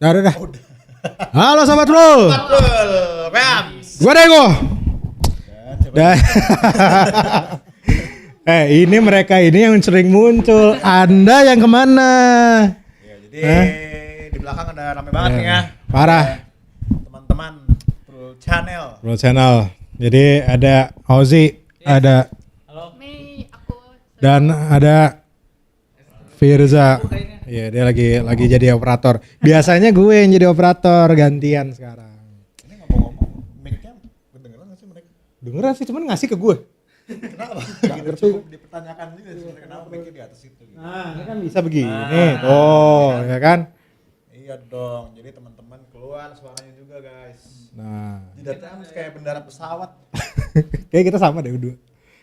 Udah. Halo Sobat PRUL. Gua Dego. Dan ini mereka ini yang sering muncul. Anda yang kemana? Ya, jadi di belakang ada rame banget nih ya. Parah. Teman-teman PRUL Channel. PRUL Channel. Jadi ada Ozzy, ada Halo. Mei, aku. dan ada Firza. Iya, dia lagi jadi operator. Biasanya gue yang jadi operator gantian sekarang. Ini ngomong-ngomong, mic-nya kedengeran nggak sih mereka? Dengeran sih, cuman ngasih ke gue. Kenapa? Gak ngerti. Dipertanyakan juga sebenarnya kenapa mic-nya di atas itu. Gitu. Nah, ini kan bisa begini. Oh, ya kan? Iya dong. Jadi teman-teman keluar suaranya juga guys. Nah, Jidatnya harus kayak bendera pesawat. kayak kita sama deh berdua.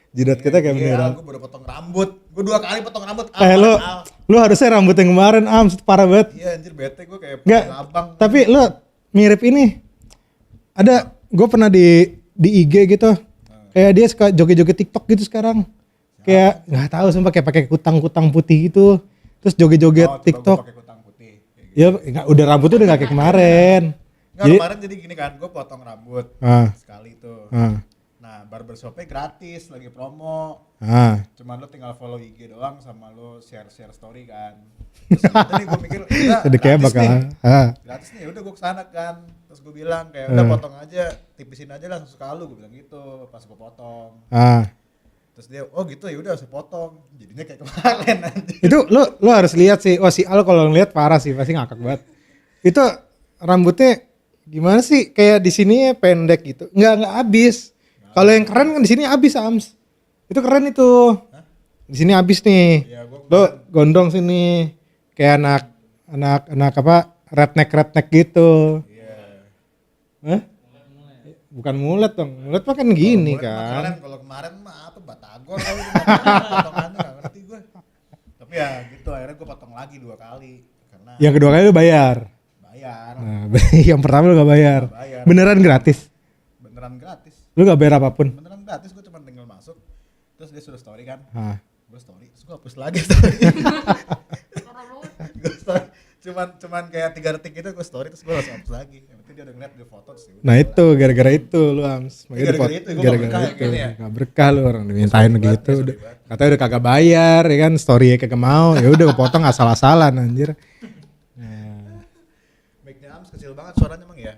Jidat kita kayak beneran. Gue baru potong rambut. Gue 2 kali potong rambut. Lu harusnya rambut yang kemarin parah banget. Iya anjir bete gue kayak Nggak, abang. tapi lu mirip ini. Ada, gue pernah di IG gitu. Kayak dia suka joget-joget TikTok gitu sekarang. Kayak nggak tahu sumpah kayak pakai kutang-kutang putih gitu. Terus joget-joget TikTok. Pakai kutang putih. Kayak gitu. Ya nggak, udah rambutnya udah nggak kayak kemarin. Nggak, kemarin jadi gini kan, gue potong rambut sekali tuh. Nah, barbershopnya gratis, lagi promo. Cuman lo tinggal follow IG doang sama lo share story kan. Terus tadi gue mikir, udah gratis nih. Gratis nih, udah gue kesana kan. Terus gue bilang kayak udah potong aja, tipisin aja lah suka lu, gue bilang gitu. Pas gue potong. Terus dia, oh gitu ya udah saya potong. Jadinya kayak kemarin nanti. Itu lo harus lihat sih. Wah, si Al kalau ngeliat parah sih, pasti ngakak banget. Itu rambutnya gimana sih? Kayak di sini pendek gitu. Nggak habis. Kalau yang keren kan di sini habis, Ams. Itu keren itu. Di sini habis nih. Ya, Lo gondrong sini. Kayak anak apa? Redneck gitu. Iya. Hah? Bukan mulet dong. Mulet mah kan gini kan. Kalau kemarin mah apa batagor kali potongannya nggak ngerti gue. Tapi ya gitu akhirnya gue potong lagi 2 kali karena Yang kedua kali lo bayar. Nah, yang pertama lo gak bayar. Beneran gratis. Beneran gratis. Lu gak bayar apapun? Beneran gratis, gue cuma tinggal masuk. Terus dia suruh story kan. Gue story, terus gue hapus lagi story. Gue story. Cuman kayak 3 detik gitu gue story terus gue langsung hapus lagi. Yang penting dia udah ngeliat dia foto terus. Nah itu gara-gara itu lu Ams. Gara-gara itu gue gak berkah gini ya. Gak berkah lu orang dimintain begitu. Katanya udah kagak bayar ya kan, story-nya kagak mau. Ya udah kepotong asal-asalan anjir. Mic-nya Ams kecil banget suaranya emang ya.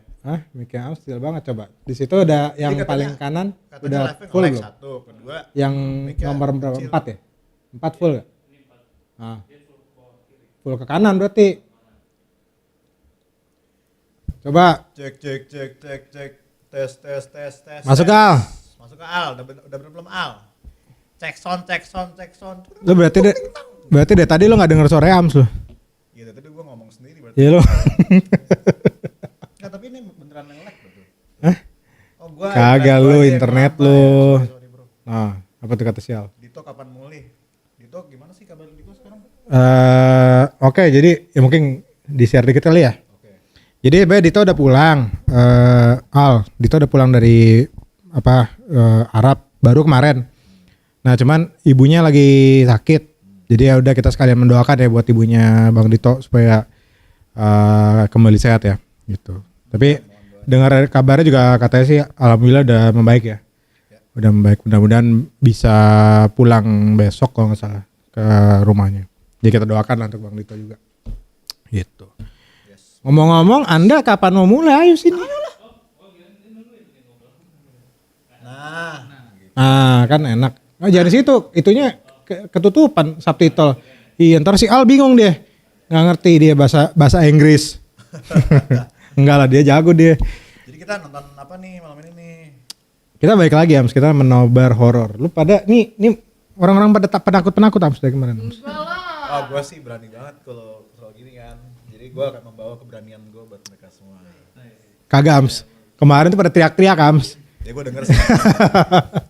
Mic-nya Ams kecil banget coba. Di situ ada yang katanya, paling kanan udah full belum? 1, kedua. Yang nomor berapa? 4 ya? 4 full gak? Full ke kanan berarti. Coba. Cek. Tes. Masuk Al. Masuk ke Al, udah bener belum Al? Cek sound. Lu berarti dari tadi lu gak denger suara Ams lu? Iya tadi gua ngomong sendiri berarti. Iya lu. Nggak, tapi ini beneran yang lag betul. Oh gua kagak lu internet lu. Sorry bro. Apa tuh kata sial? Dito kapan mulai? Dito gimana sih kabar Dito sekarang? Oke, jadi ya mungkin di-share dikit kali ya. Jadi Dito udah pulang. Dito udah pulang dari Arab baru kemarin. Nah, cuman ibunya lagi sakit. Jadi ya udah kita sekalian mendoakan ya buat ibunya Bang Dito supaya kembali sehat ya, gitu. Tapi dengar kabarnya juga katanya sih alhamdulillah udah membaik ya. Udah membaik, mudah-mudahan bisa pulang besok kalau nggak salah ke rumahnya. Jadi kita doakan lah untuk Bang Dito juga. Gitu. Ngomong-ngomong, Anda kapan mau mulai? Ayo sini. Nah, kan enak. Jangan di situ, itunya ketutupan subtitle. Iya, ntar si Al bingung dia. Nggak ngerti dia bahasa Inggris. Enggak lah, dia jago dia. Jadi kita nonton apa nih malam ini nih? Kita balik lagi Ams, kita menobar horor. Lu pada nih orang-orang pada penakut Ams dari kemarin. Oh, gue sih berani banget kalau gini kan. Jadi gue akan membawa keberanian gue buat mereka semua. Kagak Ams. Kemarin tuh pada teriak-teriak Ams. Ya gue denger sih.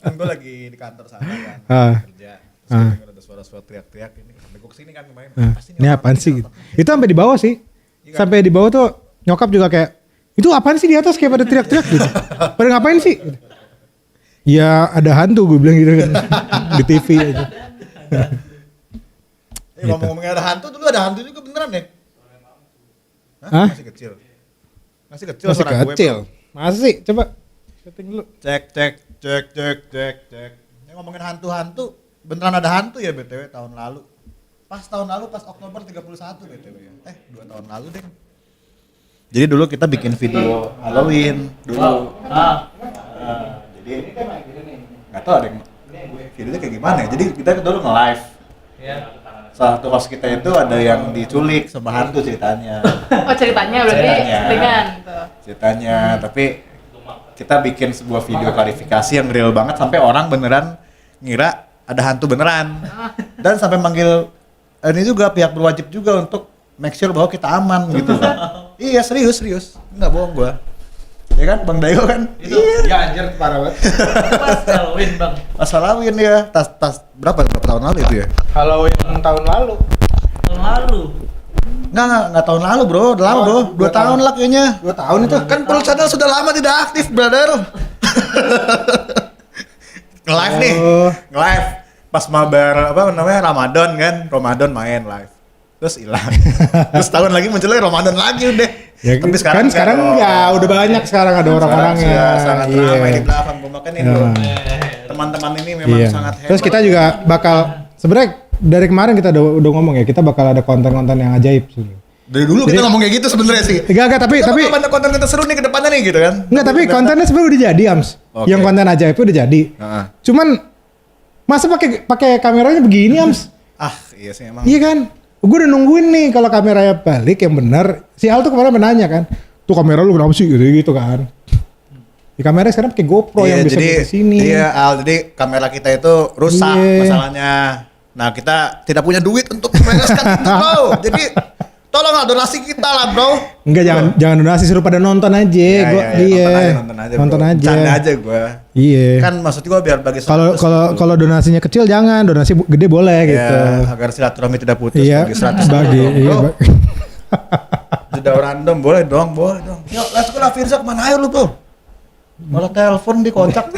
Kan gue lagi di kantor sana kan. Kerja. Terus gue denger ada suara-suara teriak-teriak ini. Sampai gue kesini kan kemarin. Ini apaan sih gitu. Itu sampai di bawah sih. Sampai di bawah tuh nyokap juga kayak, itu apaan sih di atas kayak pada teriak-teriak gitu. Pada ngapain sih? Ya ada hantu gue bilang gitu kan. Di TV aja. Ngomong-ngomongnya ada hantu, dulu ada hantu juga beneran deh. Hah? Masih kecil. Masih Masih suara kecil. gue, bro. Masih, coba setting dulu. Cek. Ini ngomongin hantu-hantu, beneran ada hantu ya BTW tahun lalu. Pas Oktober 31 BTW ya. 2 tahun lalu deh. Jadi dulu kita bikin video Halloween dulu. Jadi nggak tahu ada yang videonya kayak gimana ya. Jadi kita dulu nge-live. Salah satu host kita itu ada yang diculik sama hantu ceritanya. Oh ceritanya berarti dengan tuh. Ceritanya, tapi kita bikin sebuah video klarifikasi yang real banget sampai orang beneran ngira ada hantu beneran. Dan sampai manggil ini juga pihak berwajib juga untuk make sure bahwa kita aman gitu kan. Iya serius, nggak bohong gua. Ya kan Bang Dayo kan? Ya anjir parah banget. Pas Halloween bang. Pas Halloween ya, tas berapa tahun lalu itu ya? Halloween tahun lalu. Tahun lalu. Nggak tahun lalu bro, udah lama bro, 2 tahun lah kayaknya. 2 tahun itu. Kan PRUL Channel sudah lama tidak aktif brother. Nge-live nih, nge-live pas mabar Ramadan main live. Terus hilang. Terus tahun lagi munculnya Ramadan lagi udah. Ya, tapi sekarang ya udah banyak sekarang ada orang-orangnya. Sangat ramai di belakang gua makan ini bro. Teman-teman ini memang sangat hebat. Terus kita juga bakal sebenarnya dari kemarin kita udah ngomong ya, kita bakal ada konten-konten yang ajaib sih. Dari dulu kita ngomong kayak gitu sebenarnya sih. Enggak, tapi banyak konten seru nih ke depannya nih gitu kan. Enggak, tapi kontennya sebenarnya udah jadi, Ams. Okay. Yang konten ajaib itu udah jadi. Cuman masa pakai kameranya begini, Ams? Iya sih emang. Iya kan? Gue udah nungguin nih kalau kameranya balik yang bener. Si Al tuh kemarin menanya kan, tuh kamera lu kenapa sih gitu kan? Di kamera sekarang pakai GoPro yang bisa ke sini. Iya Al, jadi kamera kita itu rusak masalahnya. Nah kita tidak punya duit untuk membereskan itu bro. Jadi tolonglah donasi kita lah bro. Enggak, jangan donasi, suruh pada nonton aja. Nonton aja. Canda aja gue. Iya. Kan maksud gue biar bagi kalau donasinya kecil jangan, donasi gede boleh gitu. Agar silaturahmi tidak putus. Iya. Bagi 100 jeda random boleh dong. Yuk, let's go lah Firza, kemana ayo lu bro? Malah telepon di kocak.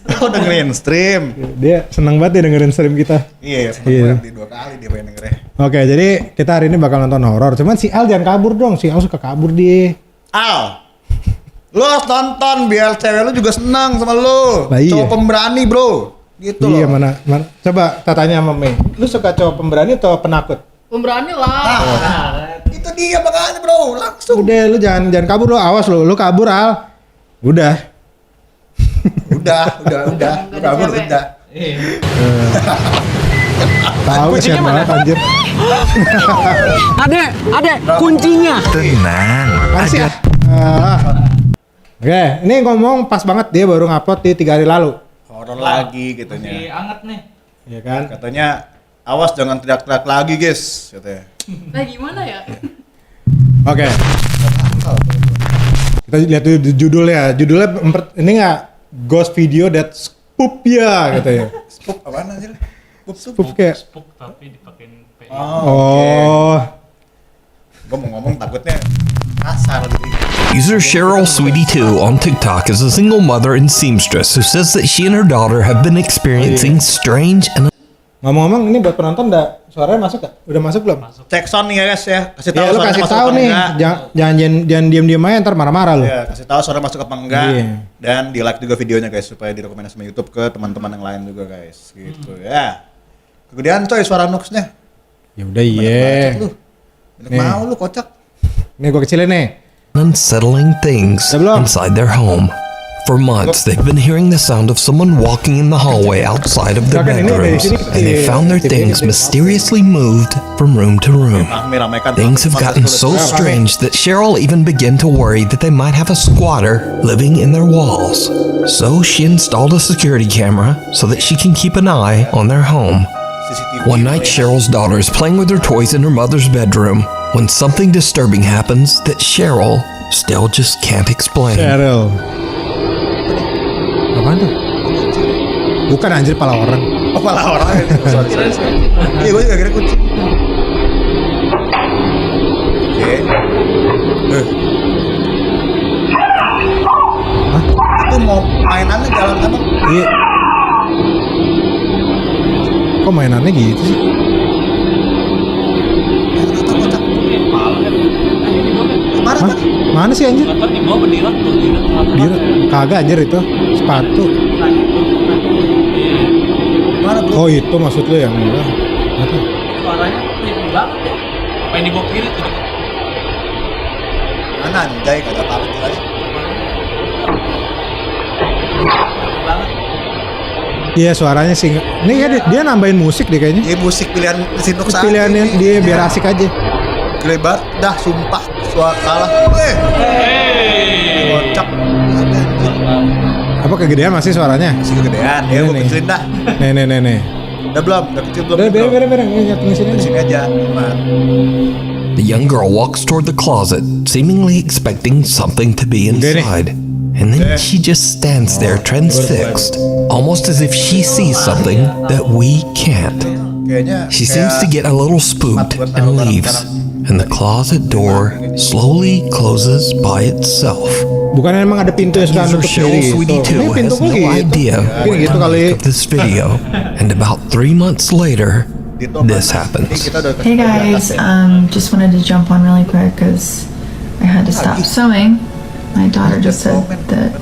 Dengerin stream. Dia seneng banget dia dengerin stream kita. Iya, seneng banget 2 kali dia pengen dengernya. Oke, jadi kita hari ini bakal nonton horor. Cuman si Al jangan kabur dong. Si Al suka kabur dia. Al, lu harus tonton biar cewek lu juga senang sama lu. Nah, iya. Cowok pemberani bro. Gitu iya, loh. mana? Coba tanya sama Mei. Lu suka cowok pemberani atau penakut? Pemberani lah. Itu dia makanya bro, langsung. Udah, lu jangan kabur lu. Awas lu kabur Al. Udah. Udah. Lu kabur udah. Tahu kesian banget anjir. Adek, kuncinya. Tenang. Masih Oke, ini ngomong pas banget dia baru ngupload di 3 hari lalu. Horor lagi Masih gitunya. anget nih. Iya kan? Katanya awas jangan teriak-teriak lagi guys katanya. Nah gimana ya? Oke. Kita lihat dulu judulnya. Judulnya ini nggak ghost video that spook ya katanya. Spook apaan anjir? Spook kayak. Spook tapi dipakein PI. Oh. Gue mau ngomong takutnya kasar gitu. User Cheryl Sweetie2 on TikTok is a single mother and seamstress who says that she and her daughter have been experiencing strange and Ngomong-ngomong ini buat penonton suaranya masuk gak? Udah masuk belum? Cek sound nih ya guys ya. Kasih tahu Ya, lu suara kasih masuk tahu apa nih. enggak. Jangan diam-diam aja ntar marah-marah lu. Ya, kasih tahu suara masuk apa enggak. Iya. Dan di like juga videonya guys supaya direkomendasi sama YouTube ke teman-teman yang lain juga guys. Gitu ya. Kegedean coy suara Nuke-nya. Ya udah iya. Banyak mau lu kocak. Nih gua kecilin nih. unsettling things inside their home. For months, they've been hearing the sound of someone walking in the hallway outside of their bedrooms, and they found their things mysteriously moved from room to room. Things have gotten so strange that Cheryl even began to worry that they might have a squatter living in their walls. So she installed a security camera so that she can keep an eye on their home. One night, Cheryl's daughter is playing with her toys in her mother's bedroom when something disturbing happens that Cheryl still just can't explain. Cheryl. Apaan tuh? Bukan anjir, pala orang. Oh, pala orang. Sorry. Iya, gue juga kira kucing. Oke. Hah? Itu mau mainannya jalan apa? Iya. Kok mainannya gitu sih? Mana Hah? tadi? Mana sih anjir? Motor di bawah di rak tuh, di rak. Dia kagak anjir itu sepatu. Mana bro? Oh itu maksud lu yang murah. Apa? Suaranya creepy banget ya. Apa yang di bawah kiri tuh? Mana anjay, gak ada apa-apa jelas. Banget. Iya suaranya sih. Ini ya dia nambahin musik deh kayaknya. Ini musik pilihan Sinuk Terus pilihannya dia biar asik aja. Gile banget, dah sumpah suara kalah. Kocak. Ada anjir. Apa kegedean masih suaranya? Masih kegedean, ya Ini gua nih. kecilin dah. Nih. Udah belum? Udah kecil belum? Udah nih, bro? bareng. Ini nyatuin sini. Di sini aja, aman. The young girl walks toward the closet, seemingly expecting something to be inside. And then she just stands there, transfixed, almost as if she sees something that we can't. Kayaknya She seems to get a little spooked and leaves, and the closet door slowly closes by itself. Bukan emang ada pintu yang sudah User nutup Cheryl sendiri Sweetie gitu. 2 Ini pintu has kok no gitu. idea Mungkin what gitu to kali. make of this video, and about 3 months later, this happens. Hey guys, just wanted to jump on really quick because I had to stop sewing. My daughter just said that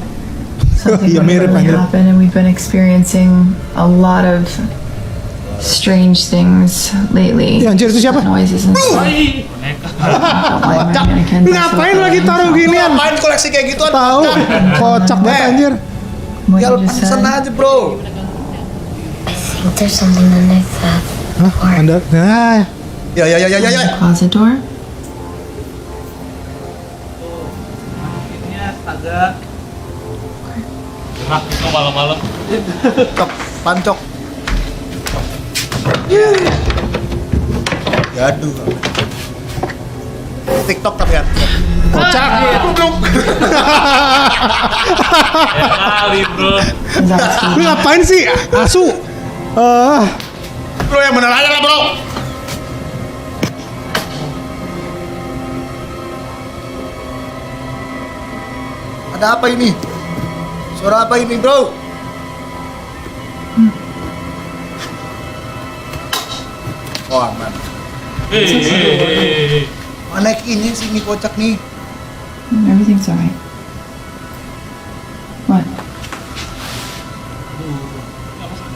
something Iya, mirip, really anjir. happened, and we've been experiencing a lot of strange things lately. Iya, anjir, itu siapa? Noises and stuff. Don't mind my mannequins. Ngapain lagi taruh ginian? Ngapain koleksi kayak gitu? Tahu, kocak banget anjir. What Ya you just pantesan said. aja bro. I think there's something underneath that. Hah? Anda, nah, Ya. Closet door. Ini astaga. Gerak itu malam-malam. Cok, pancok. Gaduh. TikTok tapi ya. kocak. Ya kali bro. Is that Steve? Lu ngapain sih? Asu. Bro yang bener aja lah bro. Ada apa ini? Suara apa ini bro? Oh aman. Hei. Mana ini sih ini kocak nih? Everything's alright. What?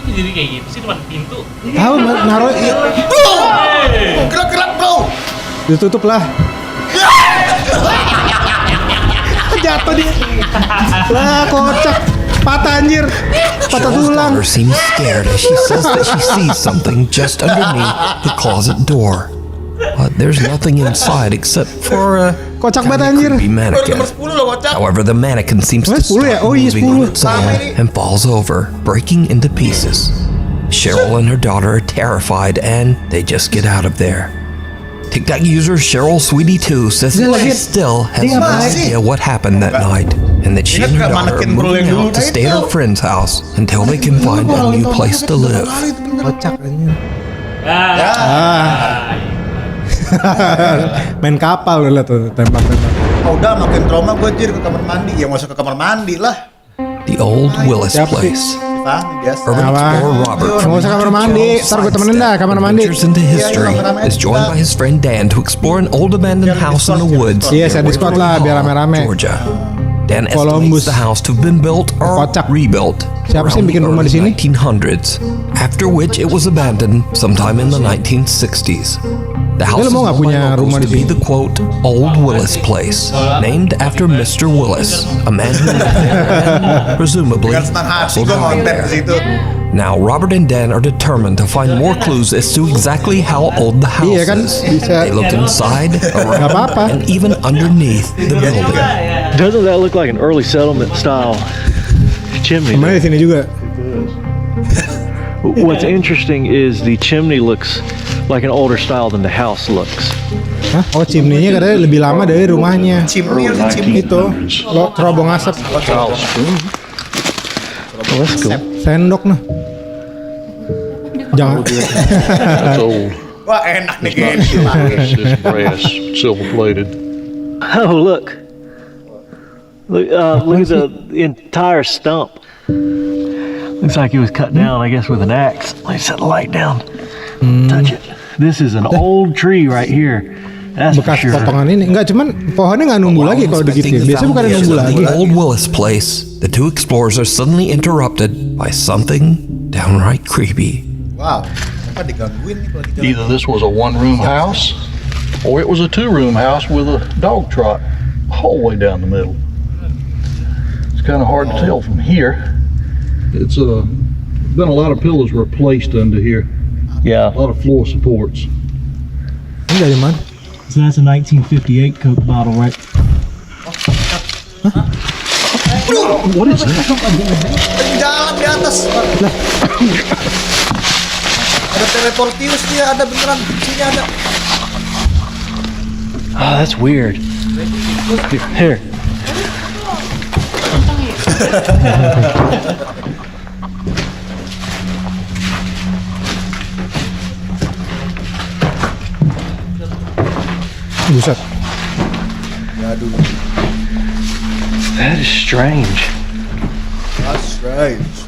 Ini jadi kayak gitu sih depan pintu. Tahu naruh Bro! Gerak-gerak bro! ditutup lah. Jatuh dia. Lah kocak. Patah anjir. Patah Cheryl's tulang. daughter seems scared as she says that she sees something just underneath the closet door. But there's nothing inside except for a Kocak tiny banget anjir. creepy Baru mannequin. nomor 10 loh kocak. However, the mannequin seems to Nomor 10 ya? stop Oh iya, moving on 10. its own and falls over, breaking into pieces. Cheryl and her daughter are terrified and they just get out of there. TikTok user Cheryl Sweetie 2 says that she still has no idea what happened that night, and that she and her daughter are moving out to stay at her friend's house until they can find a new place to live. Kocak anjir. Ya. Main kapal lu liat tuh tembak-tembak. Oh, udah makin trauma gue jir ke kamar mandi. Ya masuk ke kamar mandi lah. The old Willis Siapa sih? place. Dipahami biasa. Urban Apa? explorer Robert Nggak usah kamar mandi, ntar gue temenin dah kamar mandi. Adventures into history is joined by his friend Dan to explore an old abandoned house in the woods Iya, saya near Discord Waverly lah, biar Hall, rame-rame. Georgia. Dan Columbus. estimates the house to have been built or Kocak. rebuilt Siapa sih yang around bikin the rumah di early sini? 1900s, after which it was abandoned sometime in the 1960s. The house lu is mau nggak known by punya rumah locals to di be sini? the quote Old Willis Place, named after Mr. Willis, a man who lived there and presumably Dengan senang hati also gue died ngonten there. ke situ. Now, Robert and Dan are determined to find more clues as to exactly how old the house Iya kan, is. bisa. They look inside, Nggak around, apa-apa. and even underneath the building. Doesn't that look like an early settlement style chimney? Kemarin di sini juga. What's interesting is the chimney looks like an older style than the house looks. Hah? Oh chimney-nya katanya lebih lama dari rumahnya. Chimney atau chimney? Itu, lo terobong asap. Well, that's cool. Sendok nah. Jangan. That's old. Wah enak nih It's not kayaknya. silver, it's brass, silver plated. Oh, look. Look at the entire stump. Looks like it was cut down, I guess, with an axe. Let me set the light down. Touch it. This is an old tree right here. That's bekas for sure. potongan ini. Enggak, cuman pohonnya nggak numbuh lagi kalau begitu. Inspecting the Biasanya bukan foundation numbuh of lagi. the old Willis place, the two explorers are suddenly interrupted by something downright creepy. Wow, apa digangguin nih kalau di jalan? Either this was a one-room house, or it was a two-room house with a dog trot all the way down the middle. It's kind of hard to tell from here. It's been a lot of pillows replaced under here. Yeah. A lot of floor supports. Ini dari mana? So that's a 1958 Coke bottle, right? What is that? Di dalam di atas. Ada teleportius dia, ada beneran. Sini ada. Oh, that's weird. Here. Buset. That is strange. That's strange.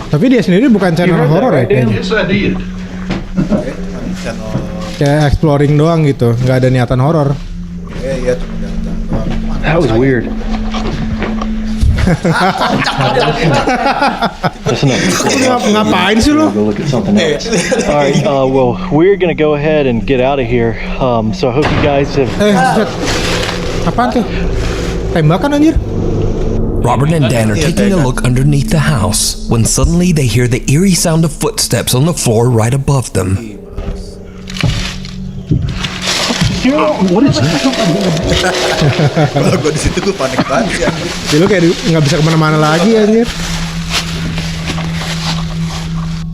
Tapi dia sendiri bukan channel horor ya kayaknya. Yes, I did. Channel. Kayak exploring doang gitu, nggak ada niatan horor. Iya, cuma jalan-jalan doang. That was weird. Ngapain sih lu? Go look at something else. All right. Well, we're gonna go ahead and get out of here. So I hope you guys have. Buset. Apaan tuh? Tembakan anjir. Robert and Dan are taking a look underneath the house when suddenly they hear the eerie sound of footsteps on the floor right above them. What is that? Kalau gue di situ gue panik banget sih anjir. Jadi lu kayak nggak bisa kemana-mana lagi anjir.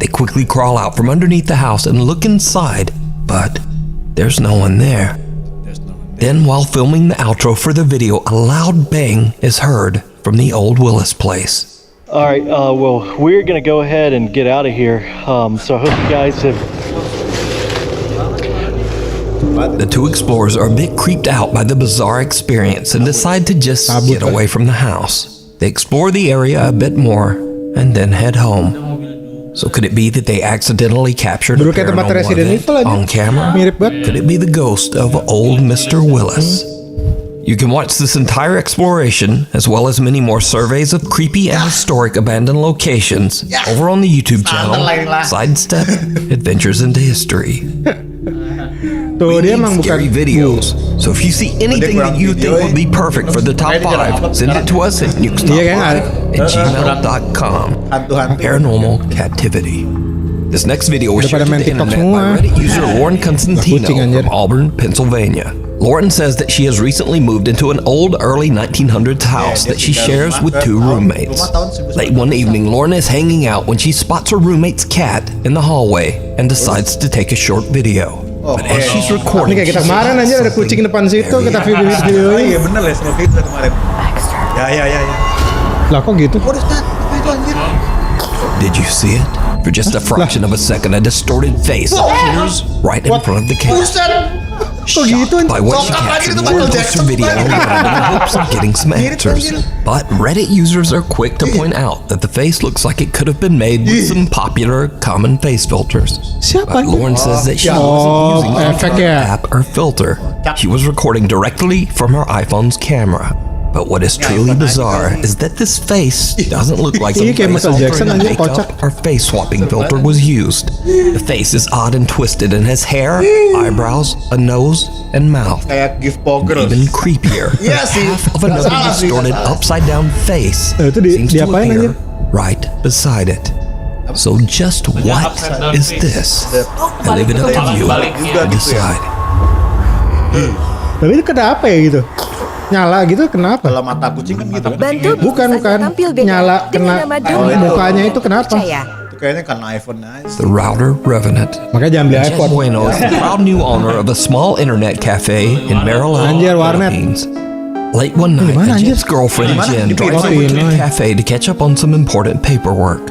They quickly crawl out from underneath the house and look inside, but there's no one there. Then, while filming the outro for the video, a loud bang is heard from the old Willis place. All right. Well, we're gonna go ahead and get out of here. So I hope you guys have. The two explorers are a bit creeped out by the bizarre experience and decide to just get away from the house. They explore the area a bit more and then head home. So could it be that they accidentally captured a Dulu kayak tempat paranormal Resident event Evil aja. on camera? Mirip banget. Could it be the ghost of old Mr. Willis? You can watch this entire exploration, as well as many more surveys of creepy and historic abandoned locations, over on the YouTube channel, Sidestep Adventures into History. Tuh We dia need emang bukan scary videos. So if you see anything that you think would be perfect for the top 5, send it to us at nukestop5@gmail.com. Paranormal Captivity. This next video was shared to the internet by Reddit user Lauren Constantino from Auburn, Pennsylvania. Lauren says that she has recently moved into an old early 1900s house that she shares with two roommates. Late one evening, Lauren is hanging out when she spots her roommate's cat in the hallway and decides to take a short video. But as she's recording, Ini kayak kita kemarin aja ada kucing depan situ, kita video-videoin. Iya bener ya sama kita kemarin. Ya. Lah kok gitu? What is that? Apa itu anjir? did you see it? For just a fraction of a second, a distorted face appears right in front of the camera. Shocked by what she captured, Lauren posts her video in the hopes of getting some answers. But Reddit users are quick to point out that the face looks like it could have been made with some popular common face filters. But Lauren says that she wasn't using any kind of app or filter. She was recording directly from her iPhone's camera. But what is truly bizarre is that this face doesn't look like a face altering makeup or face swapping filter was used. The face is odd and twisted and has hair, eyebrows, a nose, and mouth. Even creepier, half of another distorted upside down face seems to appear right beside it. So just what is this? I leave it up to you to decide. Tapi itu kenapa ya gitu? Nyala gitu kenapa? Kalau mata kucing kan gitu. Bukan. Nyala kena mukanya itu kenapa? Itu kayaknya karena iPhone aja. The Router Revenant. Makanya jangan beli iPhone. Jeff Bueno is the proud new owner of a small internet cafe in Maryland, Philippines. Late one night, Jen's girlfriend Jen drives over to the cafe to catch up on some important paperwork.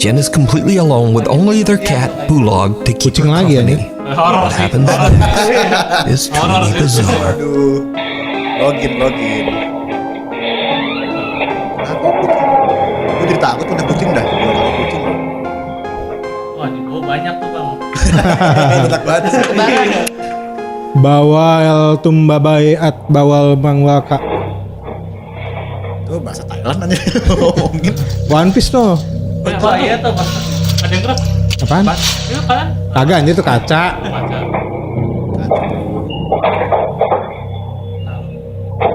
Jen is completely alone with only their cat, Bulog, to keep her company. What happens next is truly bizarre. Login. Gue jadi takut punya kucing dah. 2 kali kucing. Wah, banyak tuh bang. Banyak banget. Bawal tumbabai at bawal mangwaka. Tuh bahasa Thailand aja ngomongin. One Piece tuh. Wah iya tuh Mas. Ada yang gerak. Apaan? Itu kan? Kagak anjir tuh kaca.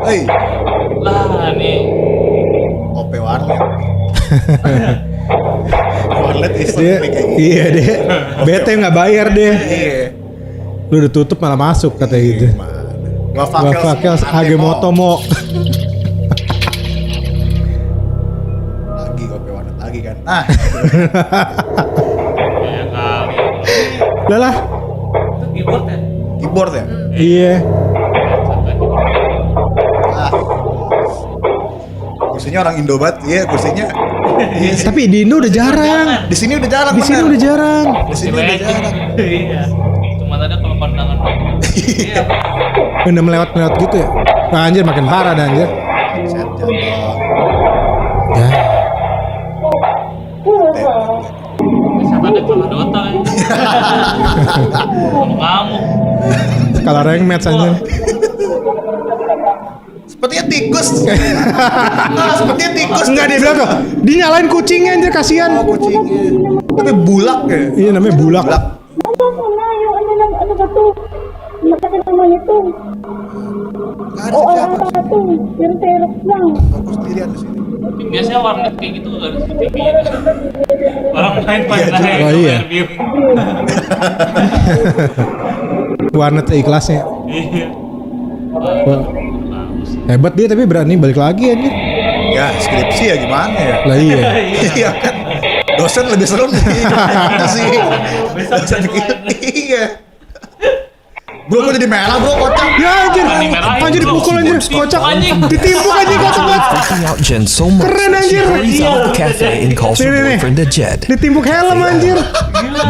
Hei, Lah nih. OP warnet. Warnet istri Dia, kayak gitu. iya deh. Bete nggak bayar deh. Iya. Lu udah tutup malah masuk katanya gitu. Gua Gua fakel age motomo. Lagi OP warnet lagi kan. Nah, Ya kali. Udah lah. Itu keyboard ya? keyboard ya? Iya. Ah. Kursinya orang Indo banget, iya kursinya. Iya sih. Tapi di Indo udah jarang. Di sini udah jarang. Di sini bener. udah jarang. Di sini udah jarang. Iya. Cuma ada kalau pandangan. Iya. Udah melewat gitu ya. Nah, anjir makin parah dah anjir. Set jatuh. Ya. Siapa ada kalah Dota ya? Ngamuk. Kalau rank match anjir. Sepertinya tikus. Nah, sepertinya tikus. Enggak dia bilang tuh. Dia nyalain kucingnya anjir kasihan. Oh, kucingnya. Tapi bulak ya. Iya namanya bulak. Bulak. Ada siapa sih? Aku sendirian di sini. Biasanya warnet kayak gitu gak ada TV ya. Orang main Iya, aja. oh iya. Warnet ikhlasnya. Iya. Wah. Hebat dia tapi berani balik lagi anjir. Ya, skripsi ya gimana ya? Lah iya. Iya kan. Dosen lebih serem nih. Itu sih. Besok Dosen jadi gitu. lain. Iya. Bro, kok jadi merah bro, kocak. Ya anjir. Dimarahin, Anjir bro. dipukul anjir, kocak. Anjing. Ditimpuk anjir kocak banget. Freaking out Jen so much Keren, that she anjir. hurries out of the cafe and calls her Nih. boyfriend a Jet. Ditimpuk helm anjir.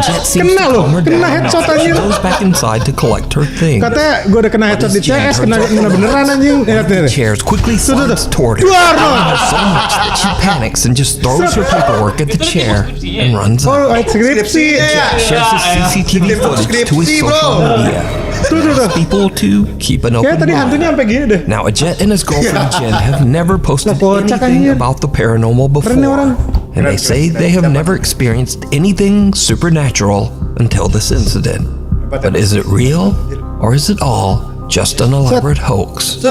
Jet seems Kena to loh, calm her kena down headshot enough that she anjir. goes back inside to collect her things. Katanya gue udah kena headshot di CS, kena beneran anjing. Lihat The nih. chairs quickly slides toward her, Duar loh. so much that she panics and just throws her paperwork at the chair and runs Oh, out. skripsi. Shares his CCTV footage to his social media. Tuh. People to keep an Kayak open tadi hantunya mind. sampai gini deh. Now, a Jet and his girlfriend Jen have never posted Lah, kocak anything anjir. about the paranormal Keren nih orang. before, and they say they have never experienced anything supernatural until this incident. But is it real, or is it all just an elaborate hoax?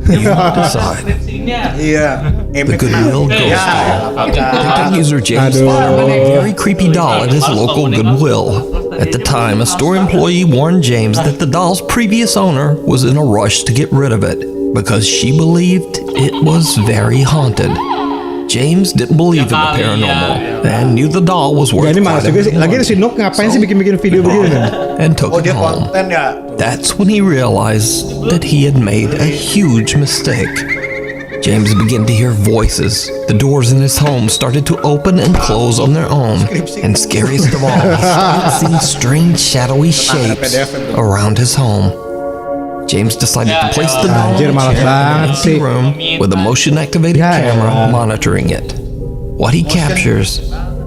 You decide. Skripsinya. Iya. The Goodwill Ghost Doll. TikTok user James Aduh. found a very creepy doll at his local Goodwill. At the time, a store employee warned James that the doll's previous owner was in a rush to get rid of it because she believed it was very haunted. James didn't believe in the paranormal and knew the doll was worth Gak ini malas quite a juga sih. bit Lagi si Nuke ngapain sih bikin video begini nih? and took Oh, it dia home. konten ya. That's when he realized that he had made a huge mistake. James began to hear voices. The doors in his home started to open and close on their own. And scariest of all, he started seeing strange shadowy shapes around his home. James decided to place the doll Anjir, in a malas chair in an banget empty sih. room with a motion-activated Ya, camera ya. monitoring it. What he captures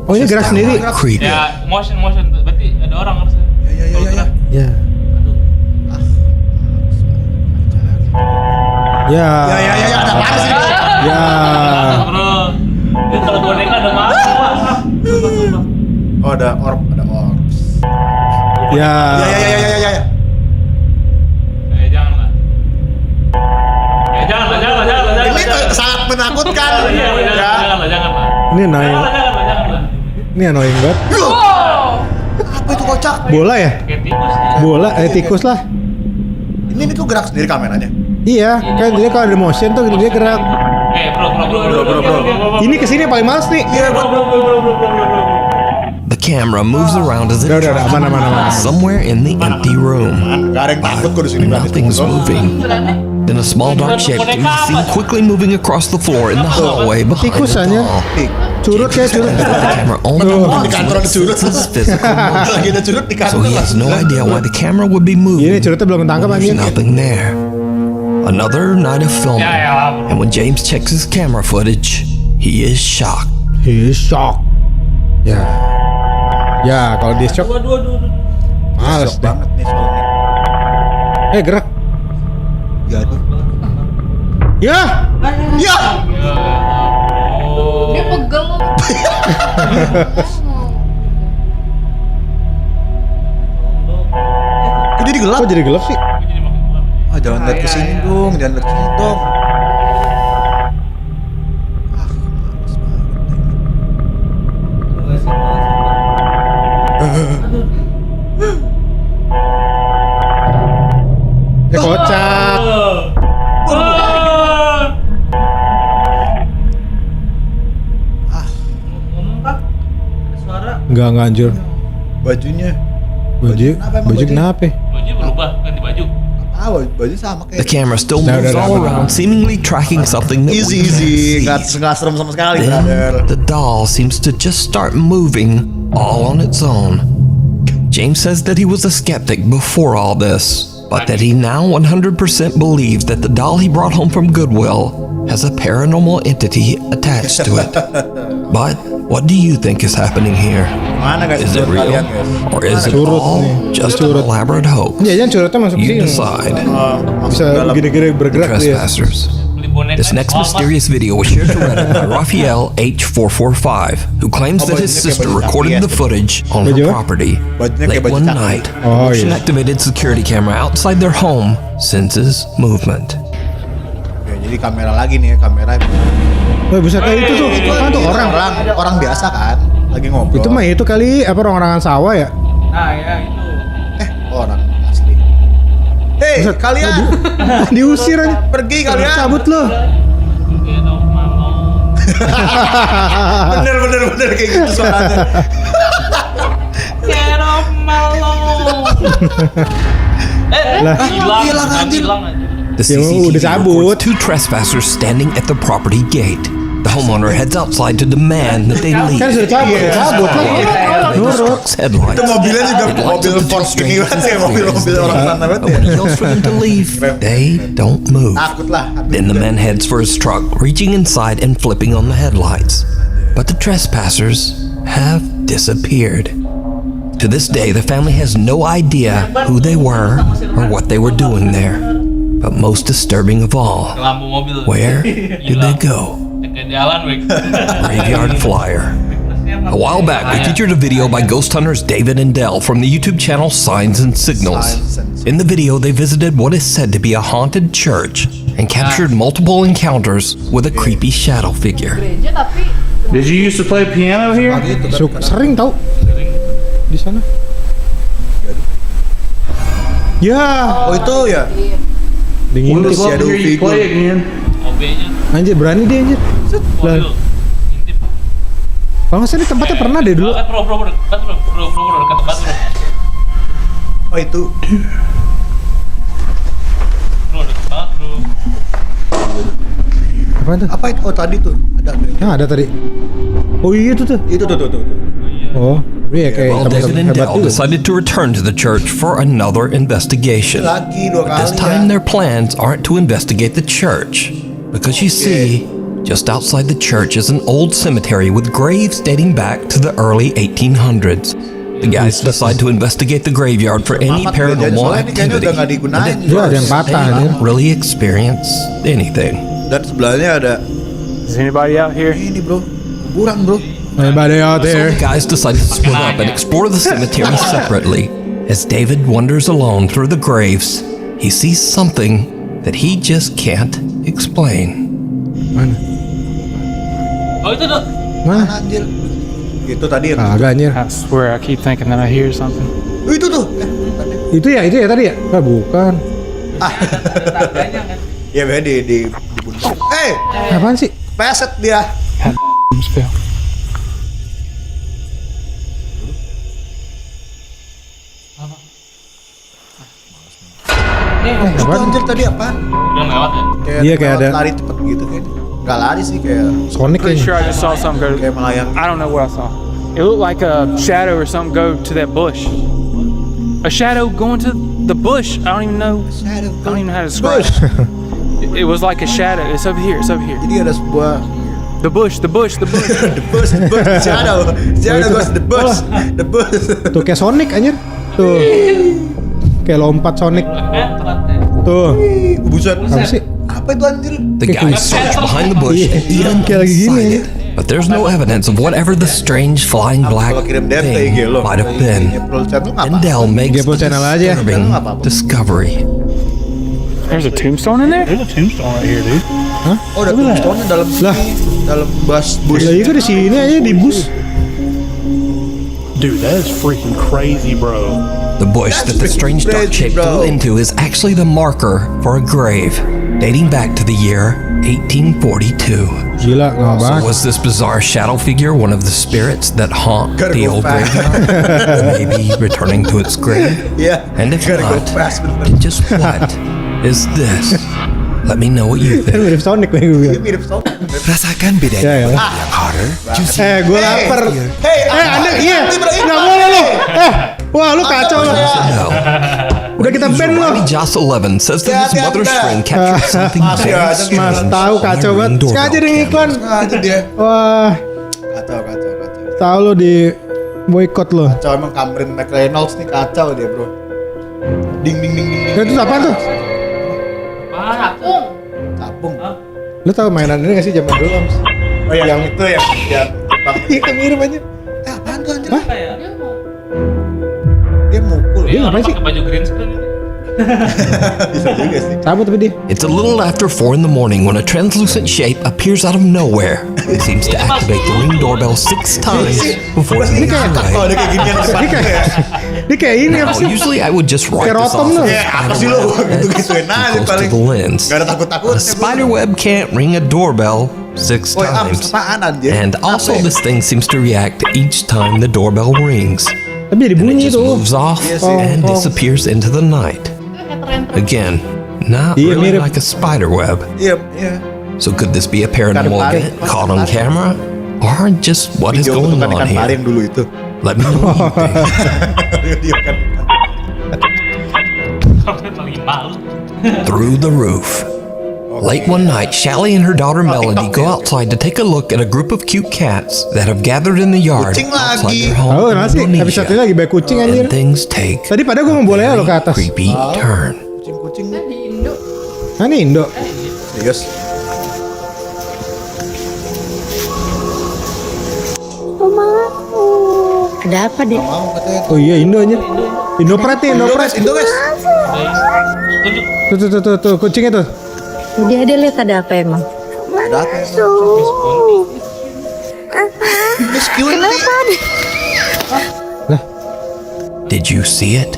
Oh ini gerak sendiri. downright creepy. Ya, motion berarti ada orang harusnya. Iya. Ya. Ya. Ya, ada apa sih? Ya. Bro. Itu kalau boneka ada masuk, Pak. Sumpah. Oh, ada orb. Ya. Ya. Jangan lah. Ya jangan lah. Ini tuh sangat menakutkan. Iya, Ya. jangan lah. Ini annoying. Jangan lah. Ini annoying banget. Apa itu kocak? Bola ya? Kayak tikus. Bola, tikus lah. Ini tuh gerak sendiri kameranya. Iya, kan dia kalau ada motion tuh dia gerak. Bro. Ini kesini paling males nih. Iya, bro. The camera moves around as it Udah, tries to mana. find somewhere in the empty room. Gak ada yang takut kok di sini. Nothing's moving. Then a small dark shape can be seen quickly moving across the floor in the hallway behind Tikus the aja. doll. Curut kayak curut. The camera only Di kantor ada moves curut. with its physical motion. Lagi ada curut di So kantor. he has no idea why the camera would be Ini moving. curutnya belum ketangkap There's anjir. nothing there. Another night of filming, and when James checks his camera footage, he is shocked. He's shocked. Ya. Ya, kalau dia shock Aduh. males Shock deh. banget nih soalnya. Gerak. Ya aduh. Ya. Ya. Dia pegel. Kok jadi gelap? Kok jadi gelap sih? Ah, jangan lihat ke sini dong, jangan lihat ke sini dong. Kocak. Enggak anjir. Bajunya. Baju kenapa? Baju berubah, ganti baju. Baju sama The kayak. camera still moves all around, seemingly tracking something that we Easy, can't nggak serem sama sekali, see. brother. Then the doll seems to just start moving all on its own. James says that he was a skeptic before all this, but that he now 100% believes that the doll he brought home from Goodwill has a paranormal entity attached to it. But what do you think is happening here? Mana guys? Is it real, Kalian, guys? or is it Curut all nih. just an elaborate hoax? Iya, jangan curhatnya masuk You sini. decide. Bisa gini-gini bergerak dia. Trespassers. Beli boneka. This next Mahal, Mas. mysterious video was shared to Reddit by Raphael H445, who claims that his sister recorded the footage on her Baju apa? property Bajunya kayak late baju one cakep. night. Oh, An iya. activated security camera outside their home senses movement. Oke, jadi kamera lagi nih, kamera. Wah, bisa kayak itu tuh. Itu kan tuh orang biasa kan, lagi ngobrol. Itu mah itu kali apa orang-orangan sawah ya? Nah, ya itu. Orang asli. Hei, Buset, kalian Diusir aja. pergi kalian. Cabut lo. Bener kayak gitu suaranya. Get off my lawn. Hilang aja. The Ya, udah CCTV cabut. records two trespassers standing at the property gate. The homeowner heads outside to demand that they leave. Kan sudah cabut, cabut lah. The truck's headlights. Itu mobilnya juga It lights mobil up the two Ford gini strangers banget ya, in mobil orang flares. sana banget But when he ya. yells for them to leave, they don't move. Takut lah. Then the man heads for his truck, reaching inside and flipping on the headlights. But the trespassers have disappeared. To this day, the family has no idea who they were or what they were doing there. But most disturbing of all, Lampu mobil. where did they go? Ke jalan, Wik. Graveyard Flyer. A while back, we featured a video by ghost hunters David and Dell from the YouTube channel Signs and Signals. In the video, they visited what is said to be a haunted church and captured multiple encounters with a creepy shadow figure. Gereja tapi Did you used to play piano here? Sering tau di sana. Ya, Oh itu ya. dingin Would tuh. love to hear you play again. OB-nya Anjir berani dia anjir. mobil. Intip. Kalau nggak salah ini tempatnya pernah deh dulu. Kan bro, dekat banget bro. Oh itu. Bro, dekat banget bro. Apaan tuh? Apa itu? Oh tadi tuh ada. Nah, ada tadi. Oh iya itu tuh. Itu tuh. Oh, iya kayak Well, David and hebat Dell juga. decided to return to the church for another investigation. Lagi dua But this kali time ya. their plans aren't to investigate the church. Because you see, just outside the church is an old cemetery with graves dating back to the early 1800s. The guys decide to investigate the graveyard for any Mamat paranormal soalnya ini kayaknya activity. udah nggak digunain. Dia ada yang patah They anjir. don't really experience anything. Dan sebelahnya ada Is anybody out here? ini bro, kuburan bro. Anybody out So there? the guys decide to split up and explore the cemetery separately. As David wanders alone through the graves, he sees something that he just can't explain. Mana? Oh itu tuh. Mana? Anjir. Itu tadi yang Kagak anjir. I swear I keep thinking that I hear something. Oh, itu tuh. Itu ya tadi ya? Ah, bukan. Taganya kan. Ya beda di pundak. Apaan sih? Peset dia. Spell. Itu anjir tadi apaan? Udah lewat ya. Iya, kayak ada- lari cepet gitu kayaknya. Gak lari sih kayak Sonic Pretty sure kayaknya. I just saw something go. kayak melayang. I don't know what I saw. It looked like a shadow or something go to that bush. A shadow going to the bush. I don't even know. I don't even know how to describe it. It was like a shadow. It's over here. It's over here. Jadi ada sebuah The bush. The bush. The bush. the bus shadow goes the bus. Tuh kayak Sonic anjir. Tuh. Kayak lompat Sonic. Tuh. Buset. Apa sih? Apa itu anjir? The guys search behind the bush and even inside it, but there's no evidence of whatever the strange flying black thing might have been. And Dell makes the disturbing discovery. There's a tombstone in there? There's a tombstone right here, dude. Oh, ada tombstone dalam bus. Lah itu di sini aja di bus. Dude, that is freaking crazy, bro. The bush that the strange dark shape flew into is actually the marker for a grave dating back to the year 1842. Gila, lama So banget. was this bizarre shadow figure one of the spirits that haunt the old graveyard? Maybe returning to its grave? Yeah. And if not, then just what is this? Let me know what you think. Mirip Sonic nih gue bilang. Mirip Sonic. Rasakan bedanya Ya, ya. yang horror, juicy, Gue lapar. Hey, Anda iya. Nggak boleh lo. Wah lu kacau lo. No. Udah kita ban lo. Ronnie Joss 11 says that his mother's friend captured something very Mas strange tahu kacau on her banget. Sengaja doorbell deh iklan. Nah, itu dia. Wah, Kacau. tahu lo di boykot lo. Kacau emang Cameron McReynolds nih kacau dia, bro. Ding. Itu apaan tuh? Tapung. Lo tahu mainan ini nggak sih zaman dulu, Mas? Oh yang itu yang Iya mirip aja. apaan tuh anjir? Hah? Dia mukul. Dia ngapain sih? Pakai baju green screen ini. Bisa juga sih. Sama tapi dia. It's a little after 4 in the morning when a translucent shape appears out of nowhere. It seems to activate the ring doorbell 6 times before it Ini moves kayak kalau away. ada kayak ginian di depan ya. Dia kayak ini apa Now, sih? usually I would just write Kayak this rotom off lu. as Ya, apa sih lo gitu-gituin aja close to paling. the lens. Gak ada takut-takutnya. A spider web can't ring a doorbell 6 Woi, times. apaan anjir? And also Apa ya? this thing seems to react each time the doorbell rings. Tapi jadi And it bunyi just tuh. moves off and disappears into the night. Again, not Iya, really mirip. like a spider web. Iya. So could this be a paranormal Ikan event pari. caught on camera? Or just what is Video going kutukan on ikan pari here? yang dulu itu. Let me know what you think. Video kan. Lagi malu. Through the roof. Late one night, Shelly and her daughter Melody go outside to take a look at a group of cute cats that have gathered in the yard Kucing outside lagi. their home Oh, in nasi. Episode ini Indonesia. lagi banyak kucing anjir. And things take Tadi pada gue mau boleh lo ke atas. creepy turn. Kucing-kucing. Di Indo. Nah ini Indo. Serius. Ada apa deh? Mau katanya. Oh iya Indo anjir. Indopret nih, Indopret. Indo guys. Tunjuk. Tuh kucingnya tuh. Dia lihat ada apa emang? Ada apa ya? Did you see it?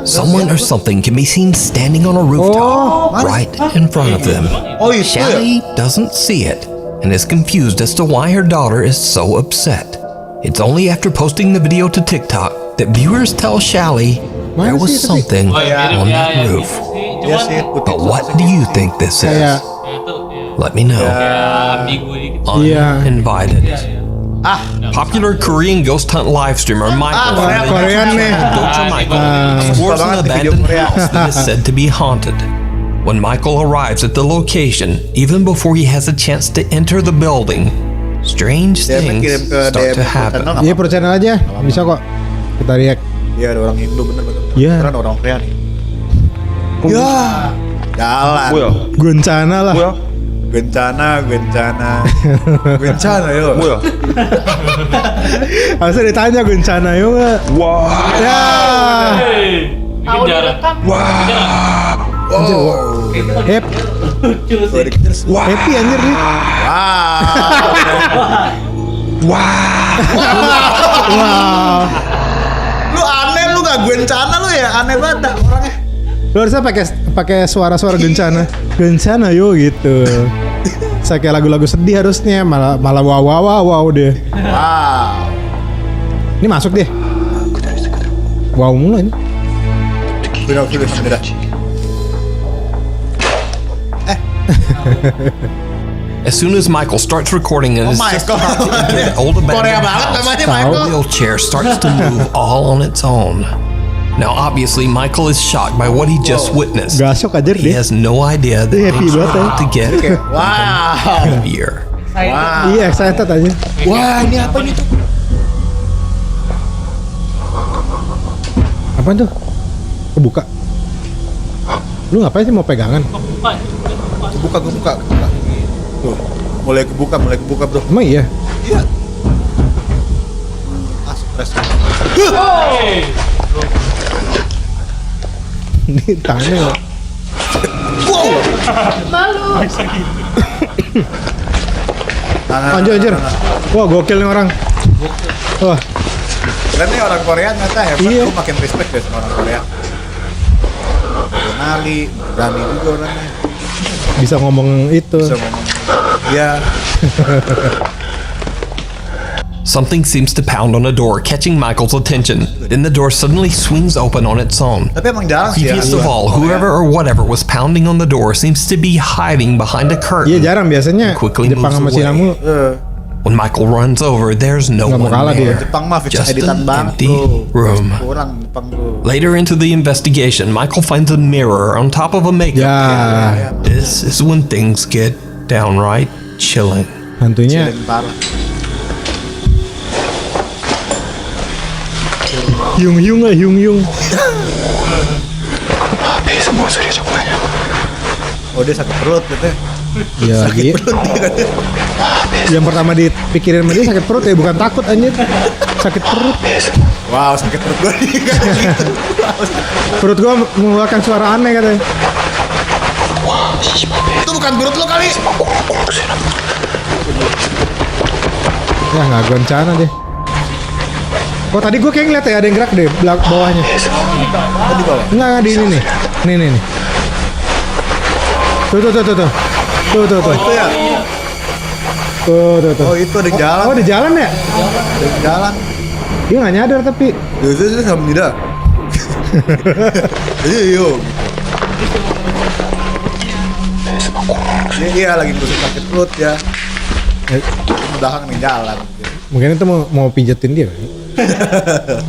Someone or something can be seen standing on a rooftop right in front of them. Oh itu ya? Shelly doesn't see it and is confused as to why her daughter is so upset. It's only after posting the video to TikTok that viewers tell Shelly there was something on that roof. Iya sih. But what do you think this is? Kayak Let me know. Ambigu dikit. Iya. Uninvited. Popular Korean ghost hunt live streamer Michael from the Korean nih. Docha Michael explores an abandoned house that is said to be haunted. When Michael arrives at the location, even before he has a chance to enter the building, strange Dia things kirim ke start DM to happen. channel Iya per channel aja. Bisa kok. Kita react. Iya ada orang Indo bener. Iya. Karena ada orang Korea nih. Ya. Jalan. Guncana lah. Gencana yuk. Harusnya ditanya Guncana yuk nggak? Wah. Ya. Hey, bikin jarang. Anjir, happy anjir nih. Wow. Lu aneh lu gak gencana lu ya, aneh banget dah orangnya. Lu harusnya pakai suara-suara Gencana yo gitu. Saya kayak lagu-lagu sedih harusnya, malah wow deh. Wow. Ini masuk deh. Wow mulu ini. Bener. As soon as Michael starts recording and is just Michael. about to enter the old Korea abandoned banget house, namanya the Michael. wheelchair starts to move all on its own. Now, obviously, Michael is shocked by what he just witnessed. Gasok aja He deh. has no idea that Dia happy things are banget ya. about to get Wow. happier. Wow. Iya excited aja. Wah, ini apa nih tuh? Apa tuh? Kebuka. Lu ngapain sih mau pegangan? Kebuka. Tuh, mulai kebuka bro. Emang iya? Iya. Stres. Ini tangannya. Wow. Malu. Anjir. Wah, gokil nih orang. Wah. Keren nih orang Korea ternyata hebat. Iya. Gue makin respect deh sama orang Korea. Kenali, berani juga orangnya. Bisa ngomong itu. Iya. Something seems to pound on a door, catching Michael's attention. Then the door suddenly swings open on its own. Tapi emang jarang sih ya. Creepiest of all, whoever or whatever was pounding on the door seems to be hiding behind a curtain. Iya jarang biasanya. Quickly Jepang sama moves Cina away. mulu. When Michael runs over, there's no Nggak mau one kalah there. dia. Jepang mah fix Just editan an banget empty bro. room. Kurang Jepang bro. Later into the investigation, Michael finds a mirror on top of a makeup Ya. kit. This is when things get downright chilling. Hantunya. Chilling parah. Hyung. Oh dia sakit perut gitu. Iya lagi. Yang pertama dipikirin sama dia sakit perut ya, bukan takut anjir. Sakit perut. Wow sakit perut gue. Perut gua mengeluarkan suara aneh katanya. Itu bukan perut lo kali. Ya nggak goncana deh. Oh tadi gue kayak ngeliat ya ada yang gerak deh bawahnya. Di bawah. Enggak di ini nih. Nih. Tuh. Oh itu ya. Tuh. Oh itu ada jalan. Oh ada jalan ya? Ada jalan. Dia nggak nyadar tapi. Itu sama tidak. Iya. Iya lagi pusing sakit perut ya. Belakang nih jalan. Mungkin itu mau pijetin dia. The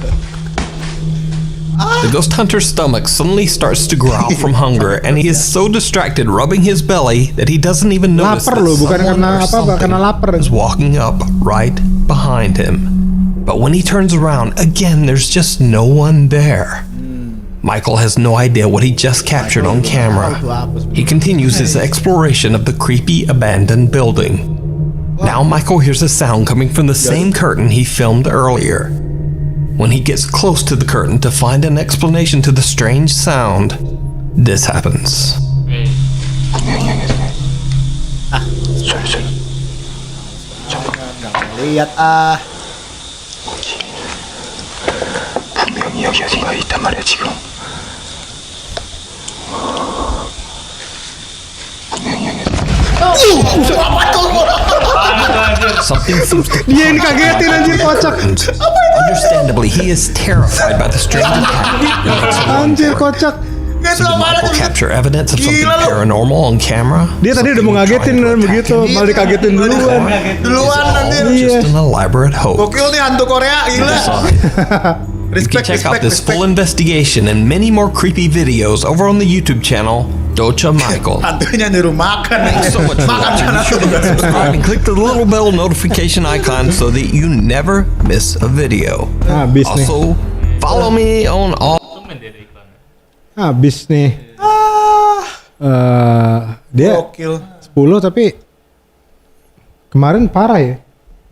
ghost hunter's stomach suddenly starts to growl from hunger, and he is so distracted rubbing his belly that he doesn't even notice Lapar that loh, bukan someone karena or apa, something karena lapar. is walking up right behind him. But when he turns around, again, there's just no one there. Michael has no idea what he just captured on camera. He continues his exploration of the creepy abandoned building. Now Michael hears a sound coming from the same curtain he filmed earlier. When he gets close to the curtain to find an explanation to the strange sound, this happens. Lihat 분명히 여기 어딘가 있단 말이야 지금. Something seems to Dia yang dikagetin anjir kocak. Understandably, he is terrified by the strange attack. Anjir kocak. So did Michael capture evidence of something paranormal on camera? Dia tadi udah mau ngagetin dan begitu, malah dikagetin duluan. anjir. Just an elaborate hoax. Gokil nih hantu Korea gila. You can check out this full investigation and many more creepy videos over on the YouTube channel Docha Michael. Hantunya nyuruh makan. So much for watching. Be sure to subscribe and click the little bell notification icon so that you never miss a video. Habis nih. Also, follow me on all. Habis nih. Dia Gokil. 10 tapi kemarin parah ya.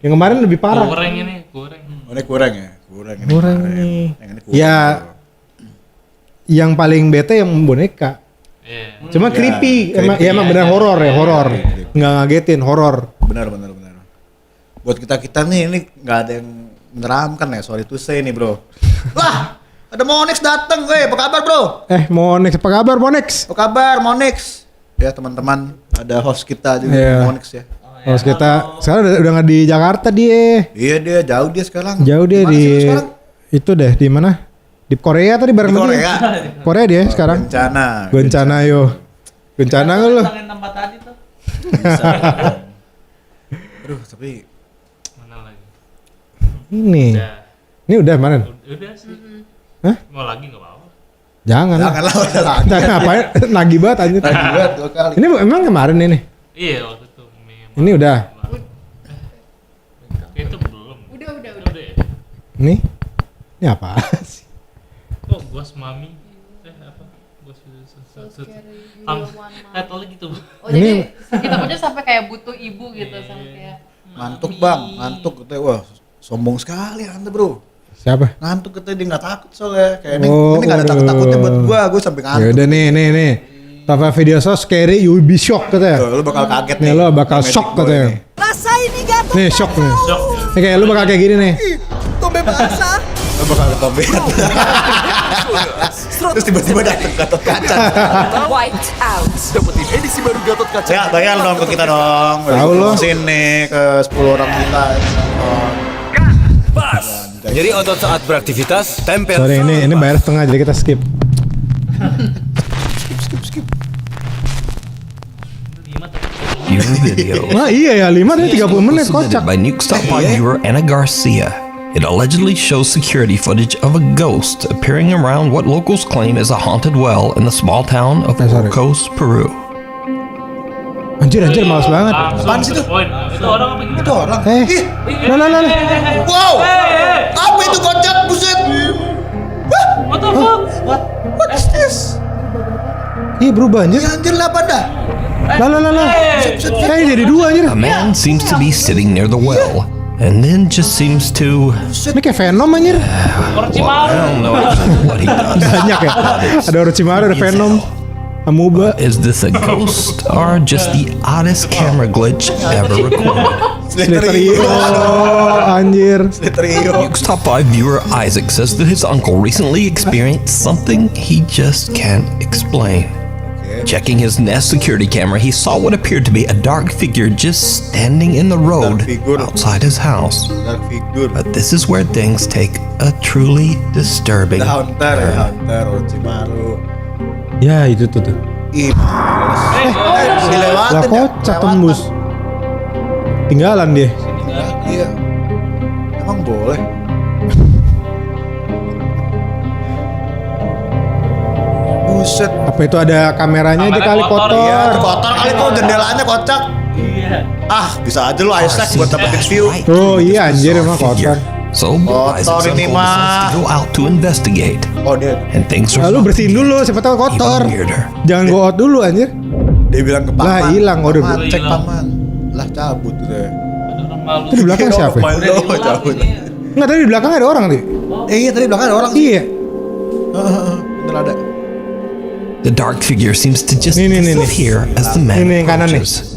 Yang kemarin lebih parah. Kurang ini, kurang. Oh, ini kurang ya? Kurang ini. Kurang kemarin. nih. Yang ini kurang. Ya yang paling bete yang boneka. Iya. Cuma creepy, emang benar horor ya, horor. Nggak ngagetin, horor. Benar. Buat kita nih ini nggak ada yang meneramkan ya, sorry to say nih bro. Lah, ada Monix dateng, apa kabar bro? Monix, apa kabar Monix? Apa kabar Monix? Ya teman-teman, ada host kita juga Monix ya. Host kita sekarang udah nggak di Jakarta dia. Iya dia jauh dia sekarang. Jauh dia Dimana di sih lu sekarang? itu deh di mana? Di Korea tadi bareng Di sama Korea. dia. Korea dia sekarang. Gencana yo. Gencana lu. Tempat tadi tuh. Bisa. Aduh, tapi Mana lagi? Ini. Ini udah mana? Udah sih. Hah? Mau lagi enggak apa-apa. Jangan lah. udah lagi. Jangan ngapain? Nagih banget anjir. Lagi buat 2 kali. Ini emang kemarin ini. Iya, waktu itu. Ini udah. Itu belum. Udah. Udah ya. Ini apa sih? Kok gua mami? Title gitu. Oh jadi kita punya sampai kayak butuh ibu gitu sampai kayak Ngantuk bang, ngantuk katanya. Wah sombong sekali anda bro. Siapa? Ngantuk katanya, dia nggak takut soalnya. Kayak ini nggak ada takut-takutnya buat gue sampai ngantuk. Ya udah nih. Tanpa video so scary, you will be shocked katanya. Tuh, lu bakal kaget nih. Lo bakal shock katanya. Rasa ini Gatot. Nih shock nih. Nih kayak lu bakal kayak gini nih. Tombe basah. Lu bakal ketombet. Terus tiba-tiba dateng Gatot kaca. Wiped out. Dapetin edisi baru Gatot Kaca. Ya bayar dong ke kita dong. Tahu lo. Sini ke 10 orang kita. Pas. Jadi otot saat beraktivitas tempel. Sorry ini bayar setengah jadi kita skip. Skip. Your video. Wah iya ya 5 dari 30 menit Submitted kocak. by Nuke viewer Anna Garcia. It allegedly shows security footage of a ghost appearing around what locals claim is a haunted well in the small town of Ikuti, Peru. Anjir males banget. Apaan sih itu? Itu orang apa gitu? Itu orang. Lah. Wow. Apa itu kocak buset? What the fuck? What is this? Iya berubah anjir. Ya anjir lah pada. Lah. Kayak jadi 2 anjir. A man seems to be sitting near the well, and then just seems to. Ini kayak Venom anjir. Well, I don't know exactly what he does. Banyak ya. Ada Orochimaru, ada Venom, Amuba. Is this a ghost or just the oddest camera glitch ever recorded? Slitterio, anjir. Nuke's top 5 viewer Isaac says that his uncle recently experienced something he just can't explain. Checking his Nest security camera, he saw what appeared to be a dark figure just standing in the road outside his house. But this is where things take a truly disturbing turn. Orochimaru. Ya itu tuh. Lah kocak tembus. Tinggalan dia. Iya. Emang boleh? Buset. Apa itu ada kameranya aja kali kotor? Iya, kotor kali tuh jendelanya kocak. Iya. Ah, bisa aja lu Isaac buat dapetin view. Oh iya anjir emang kotor. So Isaac's ini uncle mah. decides to go out to investigate. Oh dia. And things are Lalu bersihin dulu, siapa tahu kotor. even weirder. Jangan go out dulu anjir. Dia bilang ke paman. Lah hilang, udah. Paman, cek paman. Lah cabut deh. Ada orang malu. Itu di belakang siapa? Main lo cabut. Enggak tadi di belakang ada orang nih. Iya tadi di belakang ada orang. Iya. Bener ada. The dark figure seems to just Nih. disappear as the man Ini yang kanan nih. approaches.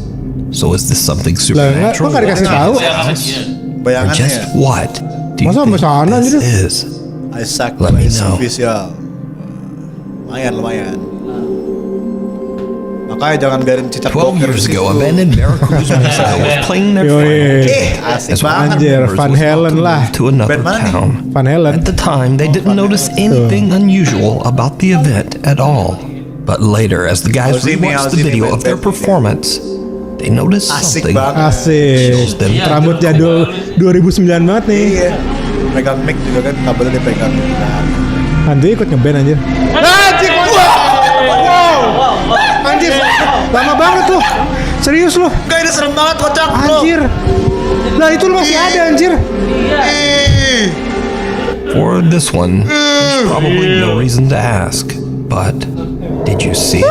So is this something Lah enggak, kok supernatural? enggak dikasih tahu? Or Bayangannya just ya. what do you Masa think sampai sana, this anjir? is? Isaac Let me is know. official. Lumayan. Makanya jangan biarin cicak 12 boker years di ago, situ. abandoned Veracruz, Mexico was playing their final Asik as one banget. Anjir, members Van was about Halen to lah. move to another Band mana nih? town. Van Halen. At the time, they didn't notice anything unusual about the event at all. But later, as the guys rewatched the video of their performance, they noticed Asik something. banget. Asik. Rambut jadul 2009 banget nih. Iya. Pegang mic juga kan, kabelnya dia pegang. Nanti ikut ngeband anjir. Anjir, wow. Anjir, lama banget tuh. Serius loh. Enggak, ini serem banget kocak bro. Anjir. Lah itu masih ada anjir. For this one, there's probably no reason to ask, but did you see?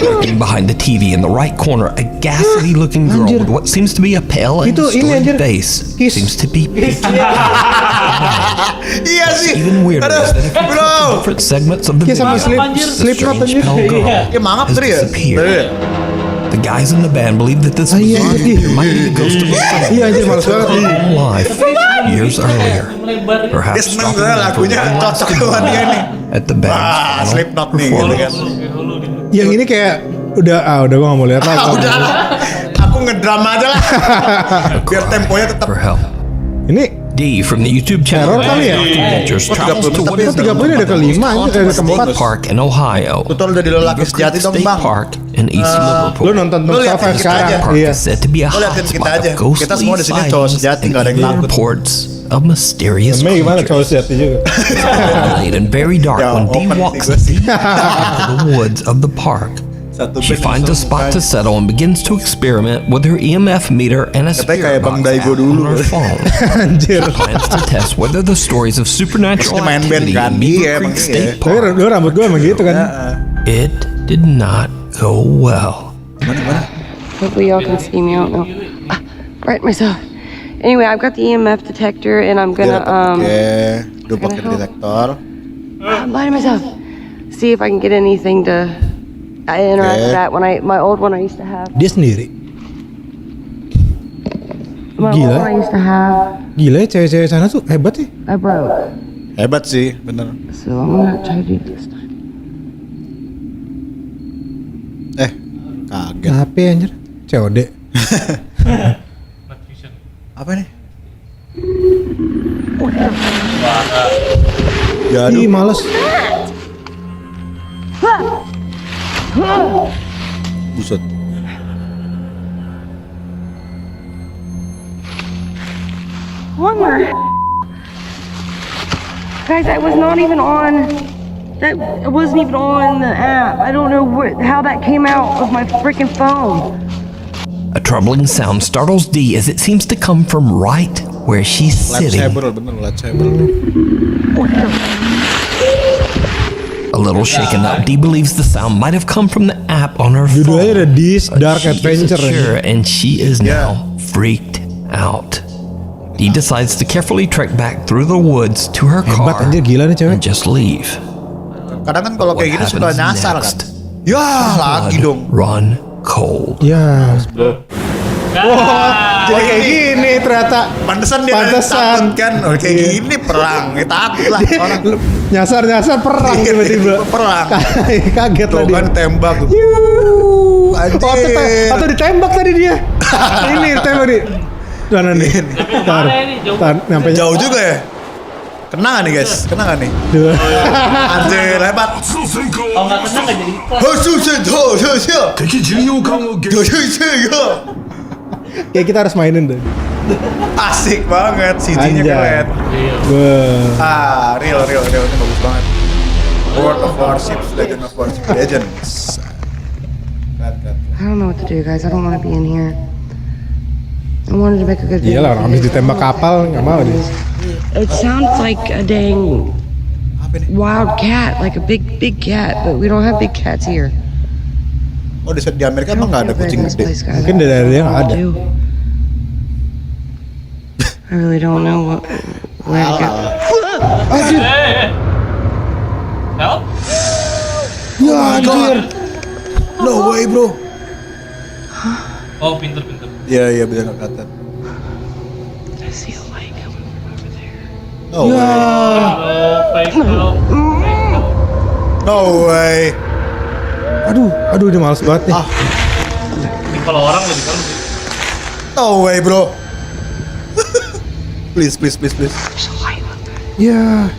Lurking behind the TV in the right corner, a ghastly-looking girl with what seems to be a pale and Itu ini, distorted anjir. face Kiss. seems to be Iya sih. even weirder Aduh, is that if you bro. watch different segments of the Kayak sama video, Slipknot the strange anjir. pale girl Ya mangap has tadi ya. disappeared. The guys in the band believe that this iya, bizarre iya. figure might be the ghost of a friend Iya anjir, males banget. life years earlier. Melebar. Dia Perhaps seneng dropping gue in for lagunya one last cocok sama dia nih. at the band's Wah, final Slipknot nih gitu kan. performance. Yang ini kayak udah gua gak mau lihat lagi. Udah lah. Aku ngedrama aja lah. Biar temponya tetap. For help. Ini D from the YouTube channel Teror kali ya? Adventures travels to what is 30 ini ada kelima anjir, ada keempat. State Park in Ohio. Betul udah di lelaki sejati dong State bang. Park in East Lu Liverpool. nonton Lu liatin Mustafa kita sekarang. aja. Park Iya. is said to be a Lu liatin kita hotspot aja. of ghostly Kita semua di sini cowok sightings sejati, and nggak ada yang even takut. reports of mysterious Mei gimana cowok creatures. sejati juga. Late and very dark Ya, when D open walks sih deep into the woods of the park. She finds a spot to settle and begins to experiment with her EMF meter and a Katanya spirit kayak Bang box Daigo app on dulu. her phone. Anjir. Plans to test whether the stories of supernatural Maksudnya main band activity kan? in Beaver Iya, emang Creek iya. State Tapi Park lu rambut gua emang gitu kan. It did not go well. Hopefully y'all can see me. I don't know. Right myself. Anyway, I've got the EMF detector and I'm gonna Udah pakai detektor. I'm by myself. See if I can get anything to interact with that. When my old one I used to have. Dia sendiri. My old one I used to have. Gila ya cewek-cewek sana tuh hebat sih. I broke. Hebat sih, bener. So I'm gonna try to do this time. Kaget. Apa ya anjir? COD. Apa nih? Ih, males. Buset. One more. Guys, I was not even on. That wasn't even on the app. I don't know how that came out of my freaking phone. A troubling sound startles Dee as it seems to come from right where she's sitting. A little shaken up, Dee believes the sound might have come from the app on her phone. Judulnya ada Dee's Dark Adventure. Sure, and she is now freaked out. Dee decides to carefully trek back through the woods to her car and just leave. Kadang kan kalau kayak gini suka nyasar kan. Ya, lagi dong. Run cold. Ya. Wah, jadi kayak gini ternyata. Pantesan dia takut kan. Oh, kayak gini perang. Ya, takut lah orang. Nyasar perang tiba-tiba. Perang. Kaget lah dia. Kan tembak. Atau ditembak tadi dia. Ini tembak nih. Mana nih? Nyampe jauh juga ya. Kena gak nih guys? Kena gak nih? Anjir, hebat. Kalau nggak kena nggak jadi Kayak kita harus mainin deh. Asik banget, CG-nya keren. Real, ini bagus banget. World of Warships, Legend of Warships, Legends. I don't know what to do, guys. I don't want to be in here. I wanted to make a good video. Iyalah, habis ditembak kapal nggak mau dia. It sounds like a dang wild cat, like a big cat, but we don't have big cats here. Oh, di Amerika emang nggak ada kucing gede? Mungkin di daerah dia nggak ada. I really don't know where to go. Anjir. Help? Ya anjir. No way, bro. Oh, pinter. Iya, bener kata. I see a light coming over there. No way. No way. Aduh, dia males banget nih. Ini kalau orang lebih kalau sih. No way, bro. please. Ya.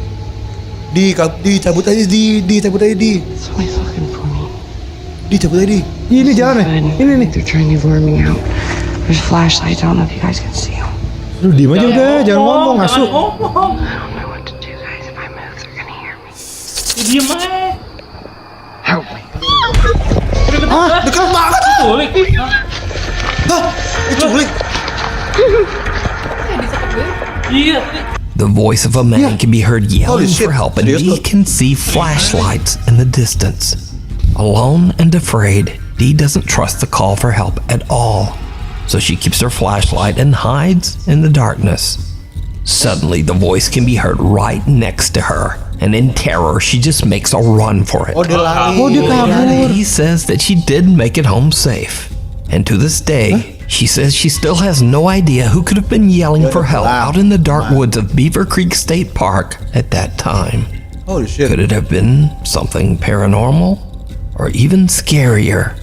Dicabut aja, dicabut aja, di. Somebody's looking for me. Dicabut aja, di. Ini jalan ya? Ini nih. They're trying to lure me out. There's flashlights. I don't know if you guys can see them. Lu diem aja udah, jangan ngomong, asu. I don't know what to do, guys. If I move, they're gonna hear me. Diam aja. Help me. Dekat banget. Culik. Diculik. Iya. The voice of a man can be heard yelling for help, and Dee can see flashlights in the distance. Alone and afraid, Dee doesn't trust the call for help at all. So she keeps her flashlight and hides in the darkness. Suddenly, the voice can be heard right next to her, and in terror, she just makes a run for it. Oh, dia kabur. He says that she did make it home safe, and to this day, she says she still has no idea who could have been yelling for help out in the dark woods of Beaver Creek State Park at that time. Holy shit. Could it have been something paranormal, or even scarier?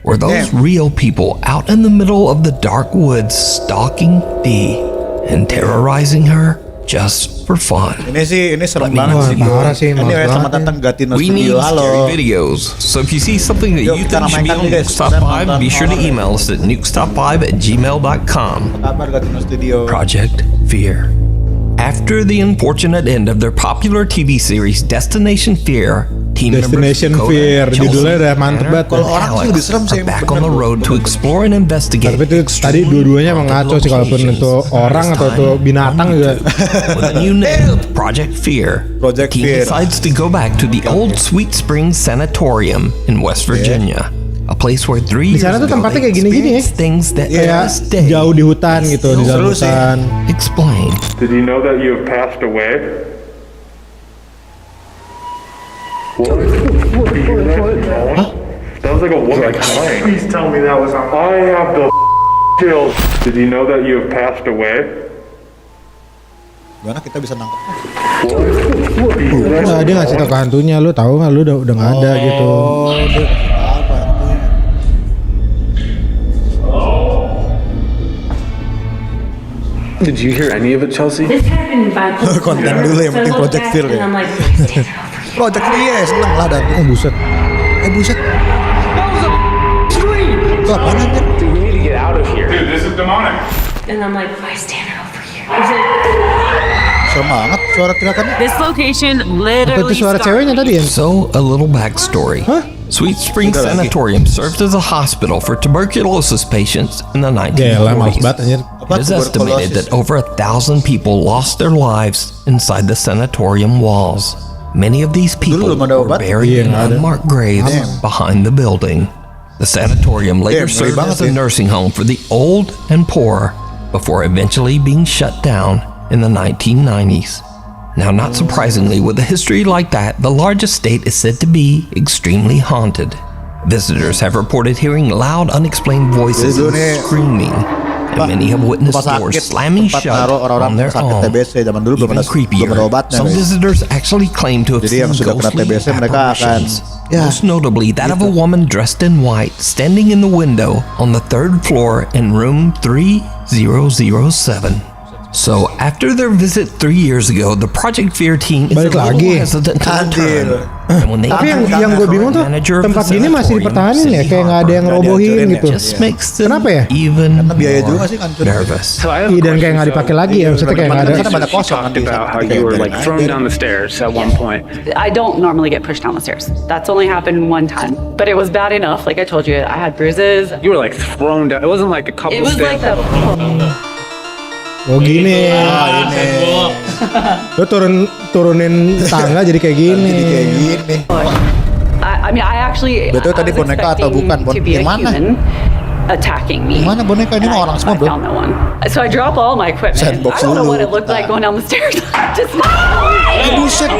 Were those real people out in the middle of the dark woods stalking Dee and terrorizing her just for fun? Ini serem banget sih. Ini selamat datang Gatino We need Studio. scary videos. So if you see something that you think should be on Nuke's Top 5, be sure to email us at nukestop5@gmail.com. Kabar Gatino Studio. Project Fear. After the unfortunate end of their popular TV series Destination Fear, Team Destination members Fear, Dakota, judulnya udah Chelsea, mantep banget. Tanner, and Alex are back on the road to explore and investigate. Tapi itu tadi dua-duanya emang ngaco sih, kalaupun itu orang atau itu binatang juga. With a new name, Project Fear, Project team Fear. decides to go back to the old Sweet Springs Sanatorium in West Virginia. A place where 3 Di years sana tuh ago tempatnya they kayak gini-gini ya. experienced things that Kayak to this day jauh di hutan gitu, di dalam Seru sih. hutan. explain. Did you know that you have passed away? What? That was like a woman crying. Please tell me that was on. I have the chills. Did you know that you have passed away? Gimana kita bisa nangkep? Nah, dia ngasih tau ke hantunya, lu tahu nggak, lu udah nggak ada gitu. Apa hantunya? Did you hear any of it, Chelsea? This happened by Konten dulu yang penting Project Fear ya. I'm like, Project Fear seneng lah dan. Buset. Buset. Itu apaan anjir? Dude, we need to get out of here. Dude, this is demonic. and I'm like, why stand over here? Serem banget suara teriakannya. This location Apa literally itu suara ceweknya tadi ya? So, a little backstory. Sweet Springs Sanatorium served as a hospital for tuberculosis patients in the 1940s. It is estimated that over 1,000 people lost their lives inside the sanatorium walls. Many of these people were buried in unmarked graves behind the building. The sanatorium later served as a nursing home for the old and poor before eventually being shut down in the 1990s. Now, not surprisingly, with a history like that, the large estate is said to be extremely haunted. Visitors have reported hearing loud, unexplained voices and screaming, and many have witnessed doors slamming shut on their own. Even creepier, some visitors actually claim to have seen ghostly apparitions. Most notably, that of a woman dressed in white standing in the window on the 3rd floor in room 3007. So, after their visit 3 years ago, the Project Fear team is a little hesitant to return. And when they Tapi yang gue bingung tuh, tempat gini masih dipertahanin ya, kayak nggak ada yang robohin gitu. Kenapa ya? Even nervous. Iya, dan kayak nggak dipakai lagi ya, maksudnya kayak nggak ada. Talked about how you were like thrown down the stairs at one point. I don't normally get pushed down the stairs. That's only happened one time. But it was bad enough. Like I told you, I had bruises. You were like thrown down. It wasn't like a couple It was like stairs. Oh gini. Lo turunin tangga jadi kayak gini. I mean, I actually Betul tadi boneka atau bukan? to be a Yang mana? human attacking me. Mana boneka ini mah orang semua, bro? I found no one. So I drop all my equipment. Sandbox I don't know dulu. what it looked like going down the stairs. Just buset.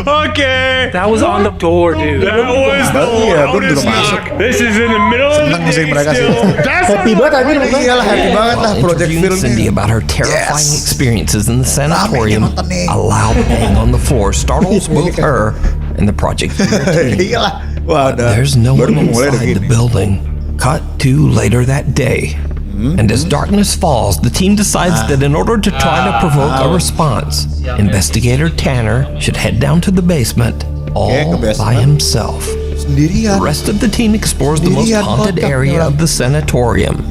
Okay. That was on the door, dude. That was the loudest knock. This is in the middle of the Seneng sih mereka sih. Happy banget aja. Iyalah happy banget lah Project Fear Interviewing Cindy about her terrifying experiences in the sanatorium. A loud bang on the floor startles both her and the Project Fear team. Iyalah. Wah, There's no one inside the building. Cut to later that day. And as darkness falls, the team decides that in order to try to provoke a response, investigator Tanner should head down to the basement all by himself. The rest of the team explores the most haunted area of the sanatorium,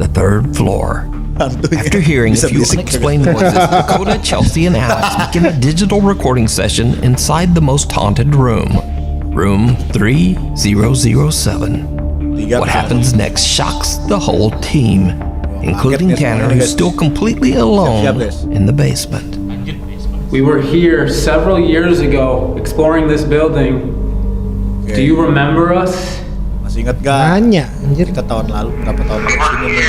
the 3rd floor. After hearing a few unexplained voices, Dakota, Chelsea, and Alex begin a digital recording session inside the most haunted room, room 3007. What happens next shocks the whole team, including Tanner, who's still completely alone in the basement. We were here several years ago exploring this building. Do you remember us? Masih ingat gak? Nanya, anjir. Kita tahun lalu, berapa tahun lalu sini nih?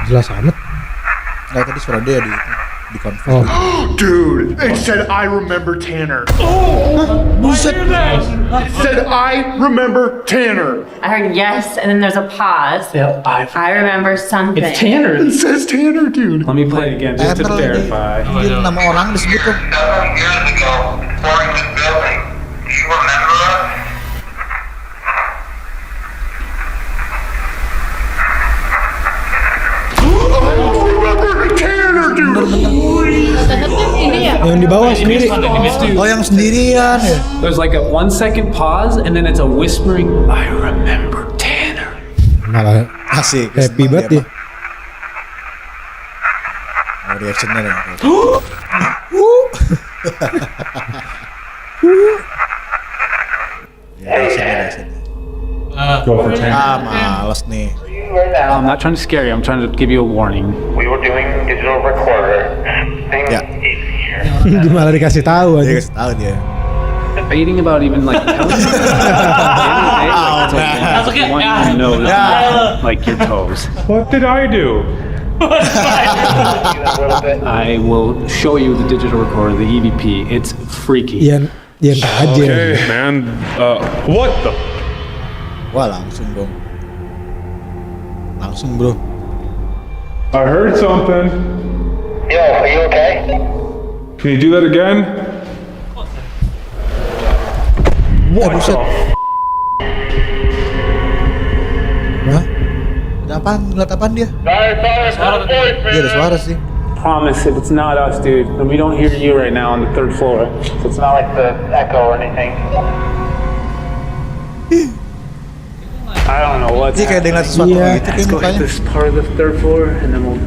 Jelas amat. Nggak, tadi suara dia di konfirmasi. Dude, it said I remember Tanner. Buset. It said I remember Tanner. I heard yes, and then there's a pause. Yep, I remember something. It's Tanner. It says Tanner, dude. Let me play it again just to verify. Ini nama orang disebut tuh. Yang di bawah sendiri. Oh, yang sendirian ya. There's like a 1 second pause, and then it's a whispering, I remember Tanner. Malah Asik. happy banget ya. reactionnya nih. Go for 10. Males nih. I'm not trying to scare you. I'm trying to give you a warning. We were doing digital recorder. Ya. Malah dikasih tahu aja. Dia kasih tahu dia. Debating about even like telling you. Masuknya. I know like your toes. What did I do? I will show you the digital recorder, the EVP. It's freaky. Yang aja. Okay, man. What the? Wah, langsung dong. Langsung, bro. I heard something. Yo, are you okay? Can you do that again? Wah, buset. Hah? Ada apaan? Ngeliat apaan dia? Iya, ada suara sih. Promise, if it's not us, dude, then we don't hear you right now on the 3rd floor. So it's not like the echo or anything. I don't know what's Dia kayak dengar sesuatu gitu Let's kayak go mukanya. hit this part of the 3rd floor, and then we'll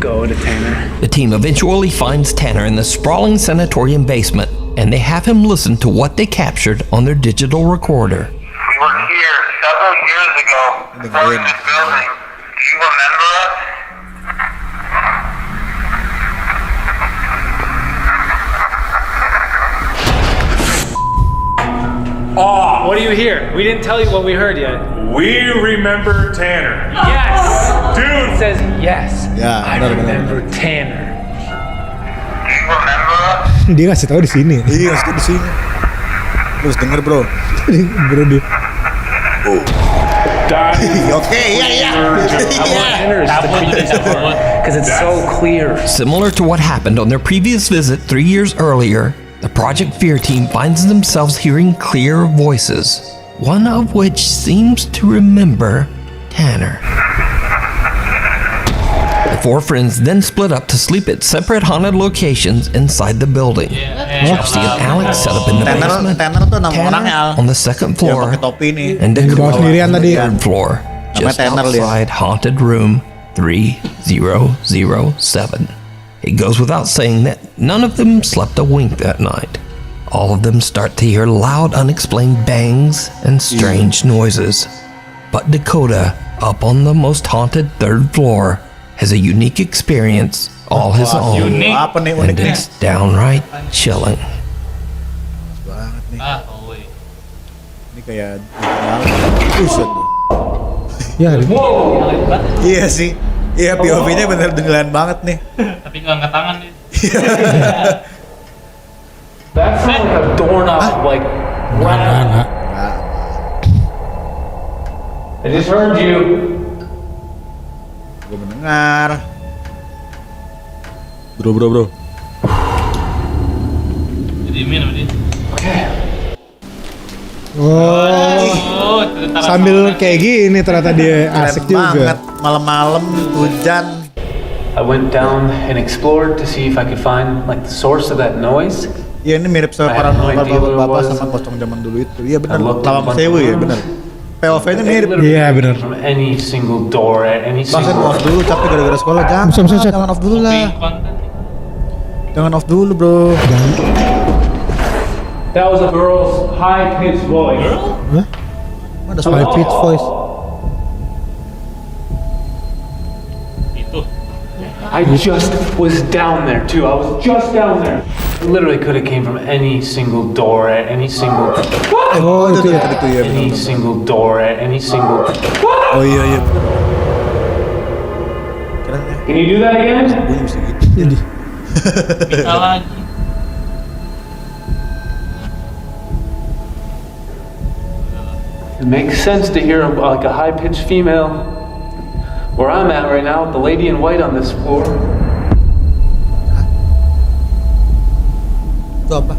go to Tanner. The team eventually finds Tanner in the sprawling sanatorium basement, and they have him listen to what they captured on their digital recorder. We were here several years ago, before this building. Do you remember us? Oh, what do you hear? We didn't tell you what we heard yet. We remember Tanner. Yes! Dude! It says yes. Ya, I benar. remember Tanner. Do you remember us? Dia ngasih tahu di sini. Iya, ngasih tahu di sini. Terus denger, bro. Bro dia. Oke, iya. Because it's so clear. Similar to what happened on their previous visit 3 years earlier, the Project Fear team finds themselves hearing clear voices, one of which seems to remember Tanner. The four friends then split up to sleep at separate haunted locations inside the building. Chelsea and Alex set up in the basement, Tanner tuh nama orangnya, Al. on the 2nd floor, Yang pakai topi nih. and Yang di bawah Dakota sendirian on the tadi. 3rd floor, just Tanner dia. outside haunted room 3007. It goes without saying that none of them slept a wink that night. All of them start to hear loud, unexplained bangs and strange noises. But Dakota, up on the most haunted 3rd floor, has a unique experience all his own. Apa nih And uniknya? it's downright chilling. Banget nih. Wait. Ini kayak buset. Ya, Iya sih. Iya, POV-nya bener dengeran banget nih. Tapi nggak angkat tangan dia. That sounds like a doorknob, like. enggak. I just heard you. Gue mendengar. Bro. Didiemin sama dia. Oh, ternyata sambil kayak gini ternyata dia asik juga. Banget. Malam-malam hujan. I went down and explored to see if I could find like the source of that noise. Iya, ini mirip sama I have no idea what it bapak was. sama pocong zaman dulu itu. Iya benar. I looked Lawang at a bunch Sewu of ya, rooms. benar. POV-nya mirip. Iya, benar. From any single door at any Bahkan single. off dulu, capek gara-gara sekolah. Bisa. Jangan off dulu lah. konten. Jangan off dulu, bro. That was a girl's high-pitched voice. Ada High pitch voice. Itu. I just was down there too. I was just down there. It literally could have came from any single door at any single. Oh, itu ya. Itu ya. Any single door at any single. Oh iya. Keren ya. Can you do that again? Bunyi bisa gitu. Bisa lagi. It makes sense to hear like a high-pitched female. Where I'm at right now, the lady in white on this floor. Itu apa?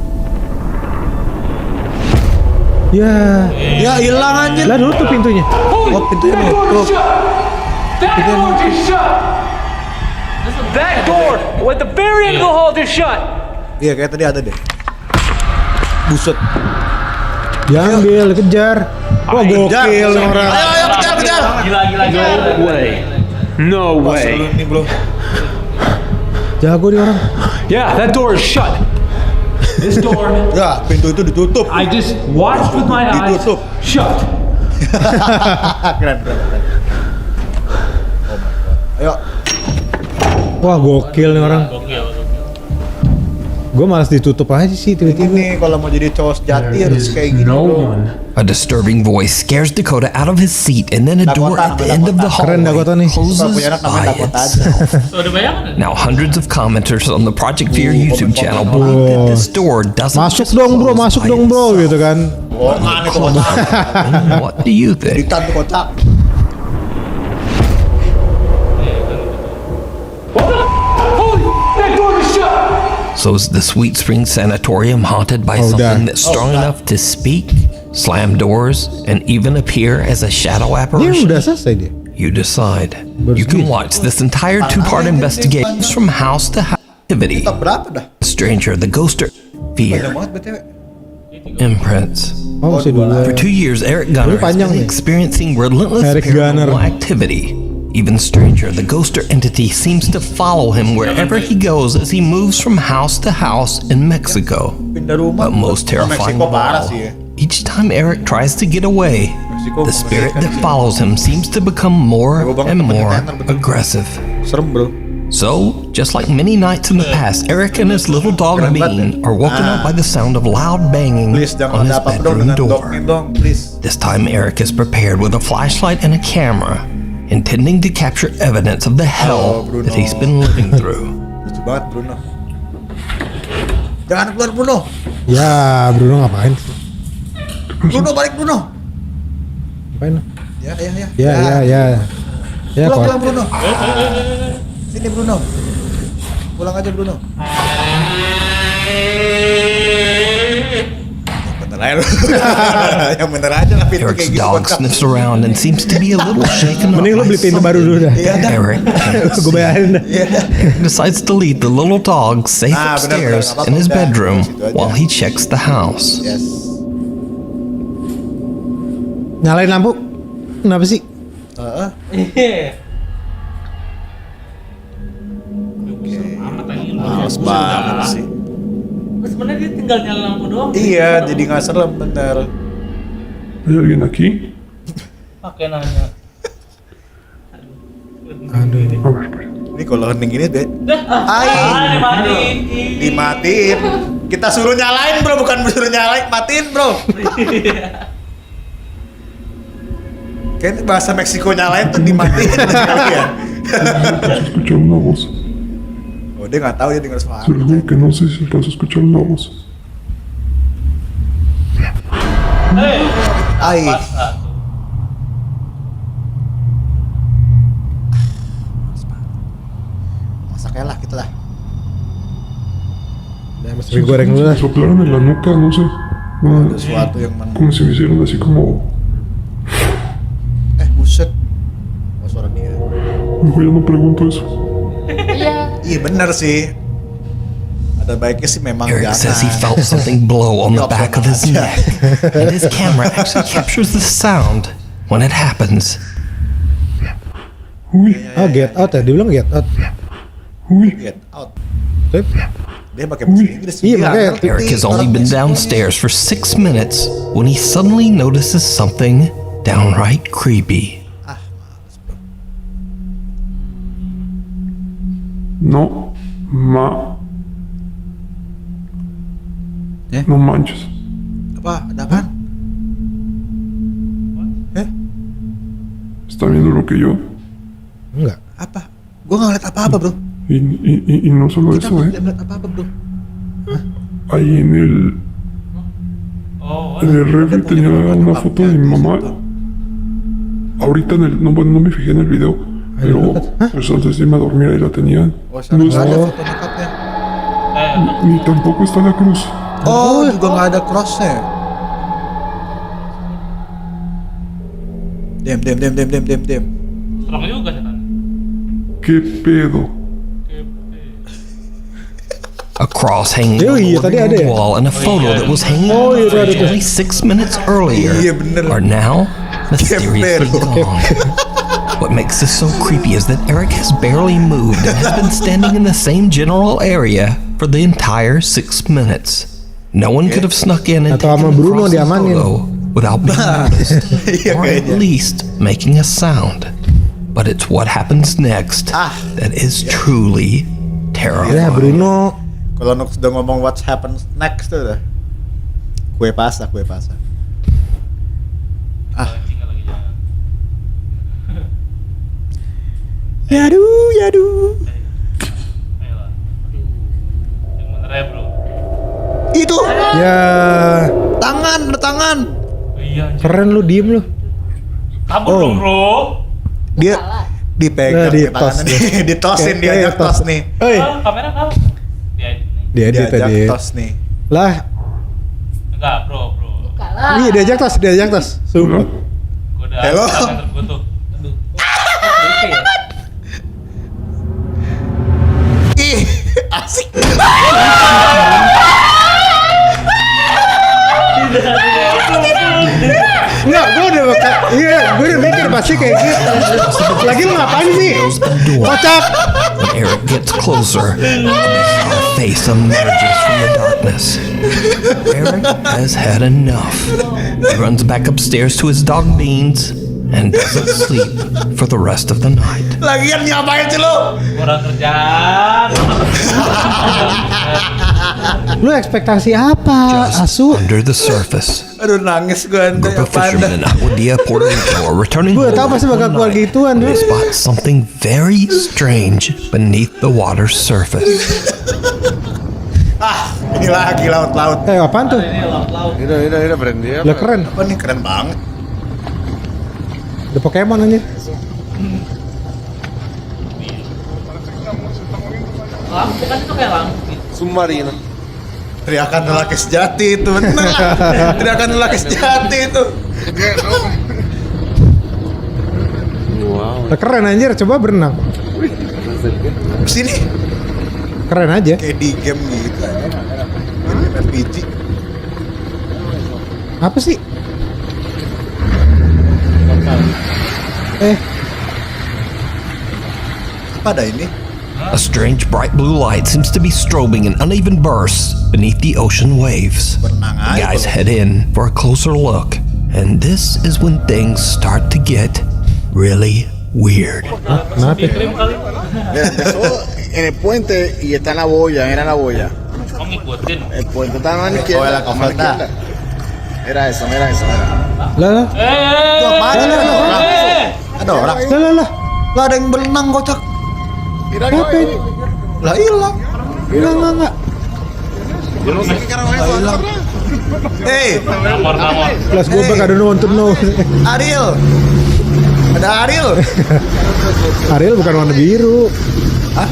Ya. Ya hilang anjir. Lah dulu tuh pintunya. Oh, pintunya nutup. That door just shut. That door at the very end of the hall just shut. Iya, kayak tadi ada deh. Buset. Diambil, kejar. Wah, gokil nih orang. Ayo kejar. Gila. No way. No Wah, way. seru nih, bro. Jago nih orang. Yeah, that door is shut. This door. Ya, pintu itu ditutup. I just watched with my eyes. Ditutup. Shut. Keren. Oh my god. Ayo. Wah, gokil nih orang. Gue malas ditutup aja sih tiba-tiba. Ini kalau mau jadi cowok sejati harus kayak gini. A disturbing voice scares Dakota out of his seat, and then a door at the end of the hallway closes by itself. Now hundreds of commenters on the Project Fear YouTube channel believe that this door doesn't Masuk dong bro gitu kan. What do you think? So is the Sweet Spring Sanatorium haunted by something that's strong enough to speak, slam doors, and even appear as a shadow apparition? You decide. You can watch this entire two-part investigation from house to house activity. Stranger, the ghost, or fear. Imprints. For 2 years, Eric Gunner has been experiencing relentless paranormal activity. Even stranger, the ghost or entity seems to follow him wherever he goes as he moves from house to house in Mexico. But most terrifying of all, each time Eric tries to get away, the spirit that follows him seems to become more and more aggressive. So, just like many nights in the past, Eric and his little dog Bean are woken up by the sound of loud banging on his bedroom door. This time Eric is prepared with a flashlight and a camera, intending to capture evidence of the hell that he's been living through. Lucu banget Bruno. Jangan keluar Bruno. Ya, Bruno ngapain? Bruno balik Bruno. Ngapain? Ya. Pulang kok. Bruno. Sini Bruno. Pulang aja Bruno. Yang bener aja lah pintu Eric's kayak gitu. dog sniffs around and seems to be a little shaken up. Mending lu beli pintu baru dulu dah. Eric Gue bayarin dah. decides to leave the little dog safe upstairs in his bedroom while he checks the house. Nyalain lampu. Kenapa sih? Males banget sih. Sebenarnya dia tinggal nyala lampu doang. Iya, jadi nggak serem bentar. ¿Hay alguien aquí? Pakai nanya. Ini kalau hening gini deh. Dimatiin. Kita suruh nyalain bro, bukan suruh nyalain, matiin bro. Kayaknya bahasa Meksiko nyalain tuh dimatiin. Escuché una voz. Oh dia nggak tahu, dia dengar suara. Se lo juro que no sé si alcanzo a escuchar una voz. Ay. Masaknya lah kita lah. Ya, mesti goreng dulu lah. Me soplaron en la nuca, no sé. Bueno, sesuatu yang como si me hicieron así como. Buset. Oh suara dia. Mejor ya no pregunto eso. Iya bener sih. Ada baiknya sih memang Eric jangan. says he felt something blow on the back of his neck, and his camera actually captures the sound when it happens. Get out ya, dia bilang get out. Get out. Dia pakai bahasa Inggris. Eric has only been downstairs for 6 minutes when he suddenly notices something downright creepy. No, no manches. Apa? Ada apaan? ¿Está viendo lo que yo? Enggak. Apa? Gua nggak ngeliat apa-apa bro. Y no solo Kita eso, nggak ngeliat apa-apa bro. Ahí en el refri tenía una foto de mi mamá. Ahorita no me fijé en el video, pero pues antes de irme a dormir ahí la tenían. No está, ni tampoco está la cruz. Oh, juga nggak ada crossnya. Dem. Serem juga setan. ¿Qué pedo? A cross hanging on the living room wall and a photo that was hanging on the fridge only 6 minutes earlier are now mysteriously gone. What makes this so creepy is that Eric has barely moved and has been standing in the same general area for the entire 6 minutes. No one could have snuck in and taken across this photo without being noticed, or at least making a sound. But it's what happens next that is truly terrifying. Ya Bruno. Kalau Nuke sudah ngomong what happens next tuh udah. Kue pasa. Yadu. Itu. Ya. Tangan. Keren lu, diem lu. Kabur dong, Bro. Dia dipegang ke tangannya, ditosin diajak tos nih. Kamera kalah. Diajak tos nih. Lah. Enggak, Bro. Kalah. Iya, diajak tos. Sumpah. Halo. Ih, asik. Enggak, gue udah mikir pasti kayak gitu. Lagi lu ngapain sih? Kocak. When Eric gets closer, a bizarre face emerges from the darkness. Eric has had enough. He runs back upstairs to his dog Beans and doesn't sleep for the rest of the night. Lagian ngapain sih lu? Kurang kerjaan. Lu ekspektasi apa, Asu? Under the surface, Aduh nangis gue a group of fishermen in Aguadilla, Puerto Rico are returning Gue home tau pasti bakal keluar one night gituan, when they spot something very strange beneath the water's surface. Ini lagi laut. Apaan tuh? Ini berhenti ya. Lah keren. Apa nih keren banget. Ada Pokemon aja. Bukan itu kayak lampu. Submarino. Teriakan lelaki sejati itu bener. Teriakan lelaki sejati itu. Lah keren anjir, coba berenang. Sini. Keren aja. Kayak di game gitu aja. Game RPG. Apa sih? Apa ada ini? A strange bright blue light seems to be strobing in uneven bursts beneath the ocean waves. The guys head in for a closer look, and this is when things start to get really weird. En el puente y está en la boya, era la boya. El puente estaba a la izquierda. Era eso. Lah. Itu apaan? Ada orang. Lah. Lah ada yang berenang kocak. Apa ini? Lah hilang. Enggak. Hilang. Hey. Plus gue bakal nonton Ariel. Ada Ariel. Ariel bukan warna biru. Hah?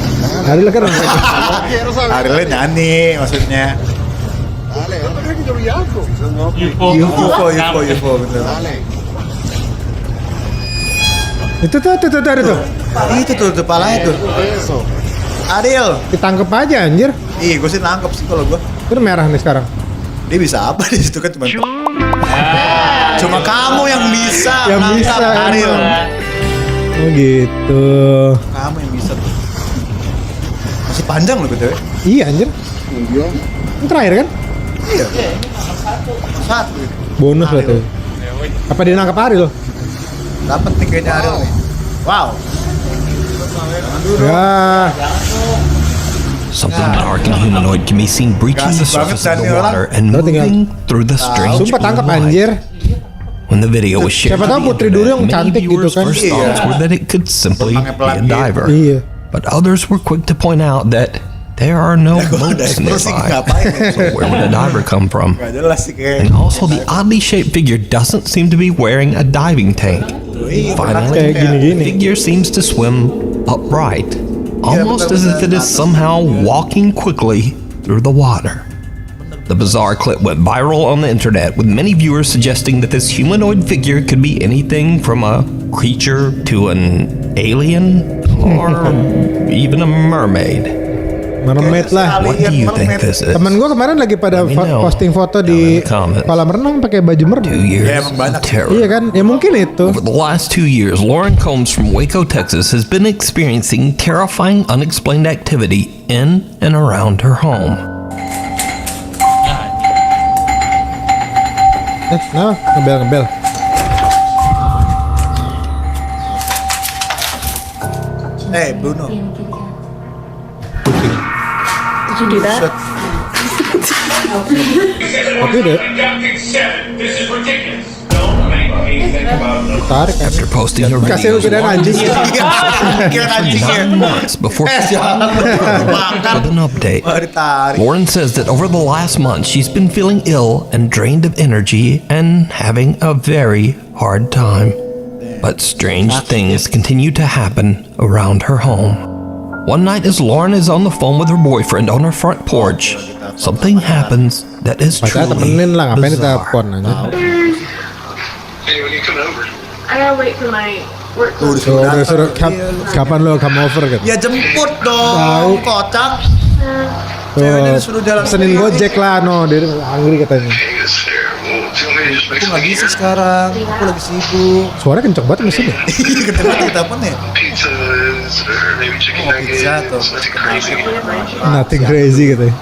Ariel kan warna Arielnya nyanyi maksudnya. UFO bener. Itu tuh. Itu tuh kepalanya tuh. Ariel. Ditangkep aja anjir. Ih, gue sih nangkep sih kalau gue. Itu merah nih sekarang. Dia bisa apa di situ kan cuma kamu yang bisa nangkap Ariel. Oh gitu. Kamu yang bisa tuh. Masih panjang loh BTW. Iya anjir. Ini terakhir kan? Iya. Satu. Bonus berarti. Apa dia nangkap Ariel? Dapat nih kayaknya Ariel nih. Wow. Ya. Something dark and humanoid can be seen breaching the surface of the water and moving through the strange Sumpah tangkap blue light. anjir. When the video was shared Siapa to tahu the Putri Dulu yang internet, many cantik gitu viewers' kan. first thoughts were that it could simply be a diver. Iya. But others were quick to point out that there are no boats nearby. So where would a diver come from? And also the oddly shaped figure doesn't seem to be wearing a diving tank. Finally, the figure seems to swim upright, almost as if it is somehow walking quickly through the water. The bizarre clip went viral on the internet, with many viewers suggesting that this humanoid figure could be anything from a creature to an alien or even a mermaid. Mermaid lah. What do you think this is? Temen gue kemarin lagi pada posting foto di kolam renang pakai baju mermaid. 2 years of terror. Iya kan? Ya mungkin itu. Over the last 2 years, Lauren Combs from Waco, Texas has been experiencing terrifying unexplained activity in and around her home. Ngebel. Bruno. Did you do that? Tapi deh. Tarik kan. After posting her Kasih videos, udah anjing. months before with an update. Lauren says that over the last month she's been feeling ill and drained of energy and having a very hard time. But strange things continue to happen around her home. One night as Lauren is on the phone with her boyfriend on her front porch, something happens that is truly bizarre. Hey, when you come over? I gotta wait for my work. Udah suruh kapan lo come over kan? Ya jemput dong, kocak. Senin Gojek lah, dia hungry katanya. Aku nggak bisa sekarang, aku lagi sibuk. Suara kenceng banget mesin ya? Kenceng banget teleponnya. Pizza atau Nothing crazy gitu ya.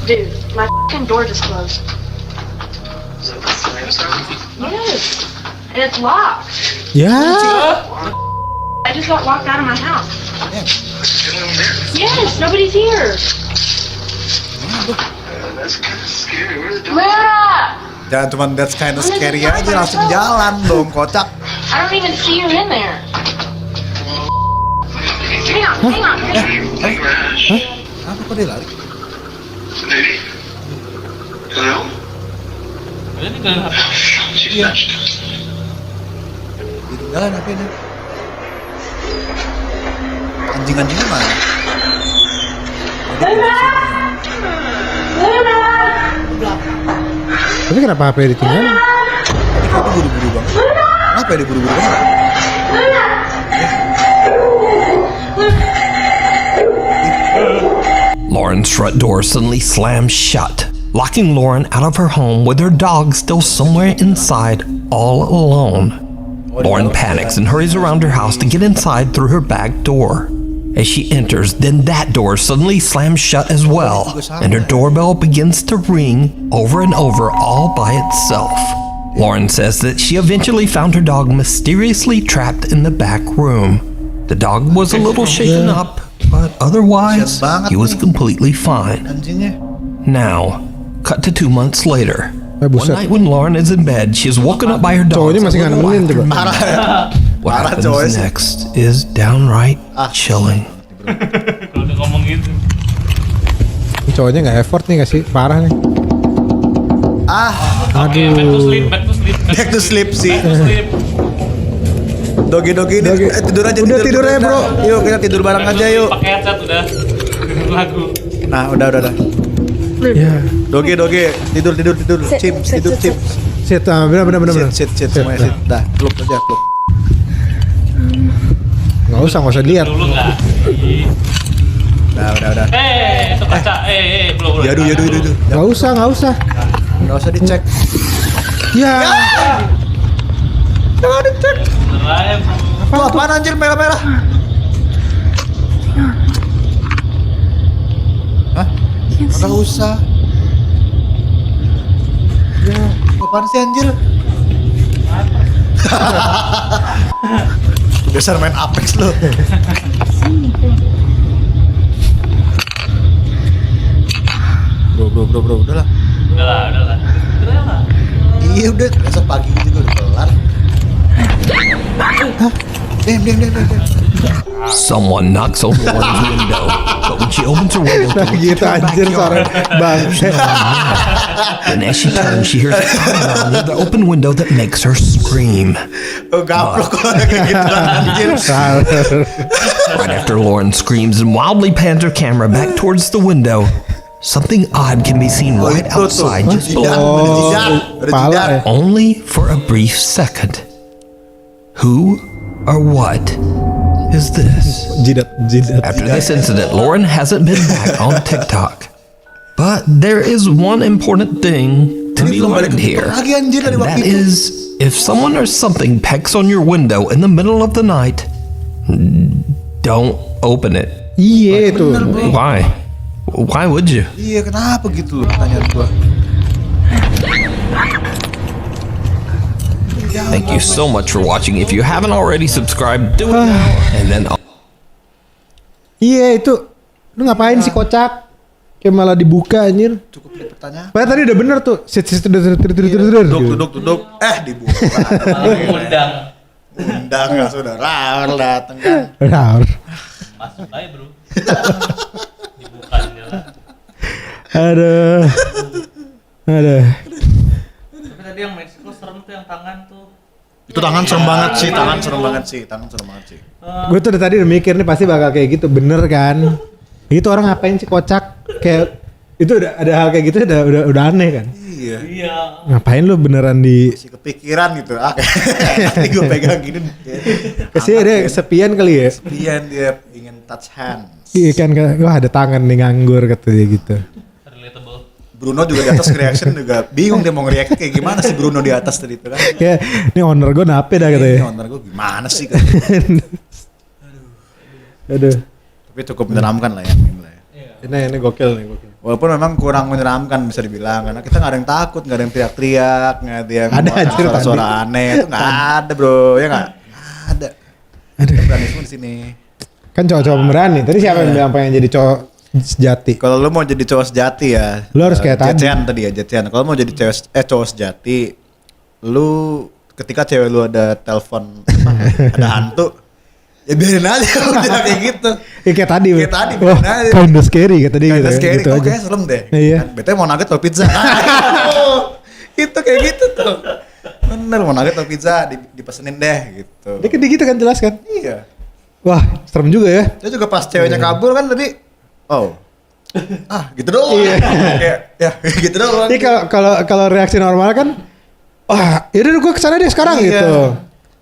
Dude, my fucking door just closed. Yes, and it's locked. Ya. I just got locked out of my house. Yes, nobody's here. That's kind of scary. Where's the Mira! Jangan cuma that's kind of scary aja, langsung jalan dong, kocak. I don't even see you in there. Hang on. Apa kok dia lari? Lady? Hello? Iya. Jalan apa ini? Anjing-anjingnya mana? Tapi kenapa HP ditinggal? Tadi kayaknya buru-buru banget. Kenapa ya dia buru-buru banget? Lauren's front door suddenly slams shut, locking Lauren out of her home with her dog still somewhere inside, all alone. Lauren panics and hurries around her house to get inside through her back door. As she enters, then that door suddenly slams shut as well, and her doorbell begins to ring over and over all by itself. Lauren says that she eventually found her dog mysteriously trapped in the back room. The dog was a little shaken up, but otherwise, he was completely fine. Now, cut to 2 months later. One night when Lauren is in bed, she is woken up by her dog. What happens next is downright chilling. Udah ngomong gitu. Cowoknya nggak effort nih, kasih parah nih. Oke, back to sleep sih. Dogi tidur aja. Udah tidur aja bro. Yuk kita tidur bareng aja yuk. Pakai headset udah. Lagu. Nah udah. Ya. Dogi tidur. Chips. Sit, bener. Sit semuanya sit. Dah, klub aja. Nggak usah lihat. Dulu enggak. Udah. Itu kaca. Belum. Yaudah. Nggak usah. Nggak usah dicek. Ya. Jangan dicek. Itu apaan anjir merah-merah? Hah? Nggak usah. Ya, apaan sih anjir? Biasa main Apex lo. Bro, udahlah. Udahlah. Iya udah, besok pagi juga udah kelar. Diam. Someone knocks on Lauren's window, but when she opens her window to look Gitu anjir suara bang. then as she turns, she hears a sound near the open window that makes her scream. Gaplok kalau kayak gitu anjir. Right after Lauren screams and wildly pans her camera back towards the window, something odd can be seen right outside just below, only for a brief second. Who or what is this? After this incident, Lauren hasn't been back on TikTok. But there is one important thing to be learned here. And that is, if someone or something pecks on your window in the middle of the night, don't open it. Iya itu. Why? Why would you? Iya, kenapa gitu loh pertanyaan gua. Thank you so much for watching. If you haven't already subscribed, do it now. And then Iya itu. Lu ngapain sih kocak? Kayak malah dibuka anjir. Cukup lihat pertanyaan. Padahal tadi udah bener tuh. Duduk. Dibuka. Undang ya sudah. Raur dateng kan. Raur. Masuk aja bro. Dibuka lah. Aduh. Tapi tadi yang Meksiko serem tuh yang tangan tuh. Itu tangan serem banget sih, tangan serem banget sih. Gue tuh tadi udah mikir nih pasti bakal kayak gitu, bener kan? Itu orang ngapain sih kocak? Kayak itu udah ada hal kayak gitu udah aneh kan? Iya. Ngapain lu beneran di masih kepikiran gitu. Tadi gue pegang gini. Kasih dia kesepian kali ya? Kesepian dia ingin touch hands. Iya kan, wah ada tangan nih nganggur kata dia gitu. Bruno juga di atas reaction juga bingung dia mau nge-react kayak gimana sih Bruno di atas tadi itu kan. Kayak ini owner gue nape dah katanya. Ini owner gue gimana sih kan. Aduh. Tapi cukup menyeramkan lah ya. Ini gokil nih. Walaupun memang kurang menyeramkan bisa dibilang karena kita nggak ada yang takut, nggak ada yang teriak-teriak, nggak ada yang suara aneh itu nggak ada bro, ya nggak ada. Berani semua di sini. Kan cowok-cowok pemberani. Tadi siapa yang bilang pengen jadi cowok sejati? Kalau lu mau jadi cowok sejati ya, lu harus kayak tadi. Jecean. Kalau mau jadi cowok sejati, lu ketika cewek lu ada telepon, ada hantu, ya biarin aja udah kayak gitu. Ya, kayak tadi. Biarin aja. Kinda scary kayak tadi gitu. Scary, gitu kayak serem deh. Iya. Betanya mau nugget atau pizza. Itu kayak gitu tuh. Bener mau nugget atau pizza dipesenin deh gitu. Dia kayak gitu kan jelas kan? Iya. Wah, serem juga ya. Dia juga pas ceweknya kabur kan tadi. Gitu doang. Iya. Kayak gitu doang. Ini kalau reaksi normal kan, wah, yaudah gue kesana deh sekarang gitu.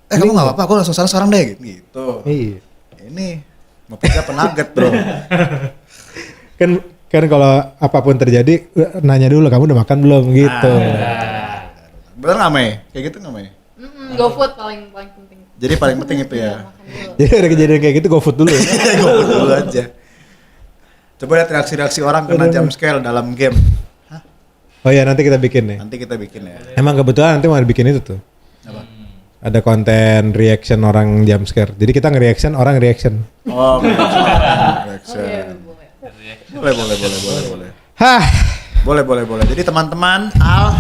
Kamu nggak apa-apa, aku langsung sana sekarang deh gitu. Iya. Ini mau pizza penugget bro. kan kalau apapun terjadi nanya dulu kamu udah makan belum gitu. Bener nggak Mei? Kayak gitu nggak Mei? GoFood paling penting. Jadi paling penting itu ya. Jadi ada kejadian kayak gitu GoFood dulu ya. GoFood dulu aja. Coba lihat reaksi-reaksi orang kena jump scare dalam game. Oh iya nanti kita bikin nih. Nanti kita bikin ya. Emang kebetulan nanti mau bikin itu tuh. Apa? Ada konten reaction orang jump scare. Jadi kita nge-reaction, orang reaction. Oh, reaction. Boleh. Hah. Boleh. Jadi teman-teman, Al,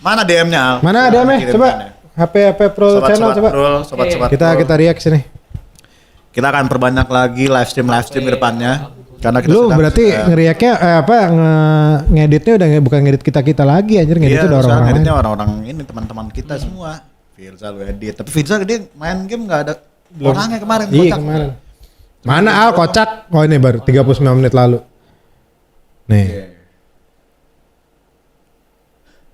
mana DM-nya Al? Mana DM-nya? Coba. HP PRUL Channel coba. Sobat-sobat kita reaction nih. Kita akan perbanyak lagi livestream ke depannya. Karena kita lu berarti ngeriaknya ngeditnya udah bukan ngedit kita lagi anjir, ngeditnya udah orang-orang. Ngeditnya orang-orang ini teman-teman kita semua. Firza lu edit, tapi Firza dia main game enggak ada orangnya kemarin. Iya kemarin. Mana Al kocak? Oh ini baru 39 menit lalu. Nih.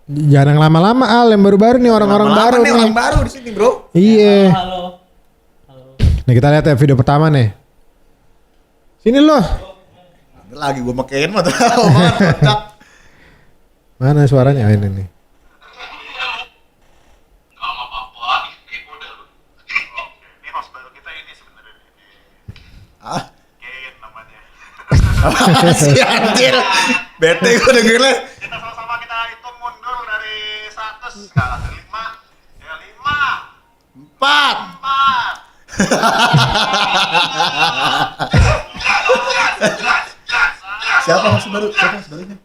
Jangan yang lama-lama Al, yang baru-baru nih orang-orang baru nih. Orang baru di sini, Bro. Iya. Halo. Nih kita lihat ya video pertama nih. Sini loh. Lagi gue makein mah kocak. Mana suaranya? Ini nih. Apa sih anjir? Bete gue dengernya. Kita sama-sama kita hitung mundur dari 100 ke 5. Ya 5. 4. Siapa masih baru? Siapa masih barunya?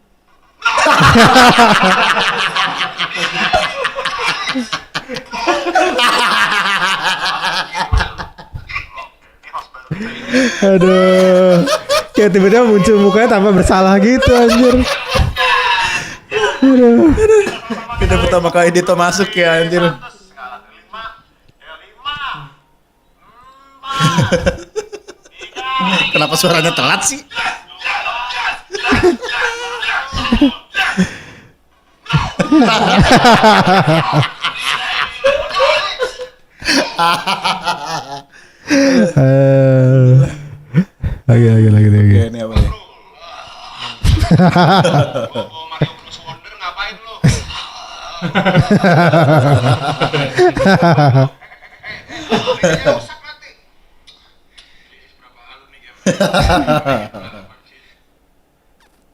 Aduh. Kayak tiba-tiba muncul mukanya tanpa bersalah gitu anjir. Aduh. Kita pertama kali Dito masuk ya anjir. Kenapa suaranya telat sih? Lagi. Oke, ini apa nih?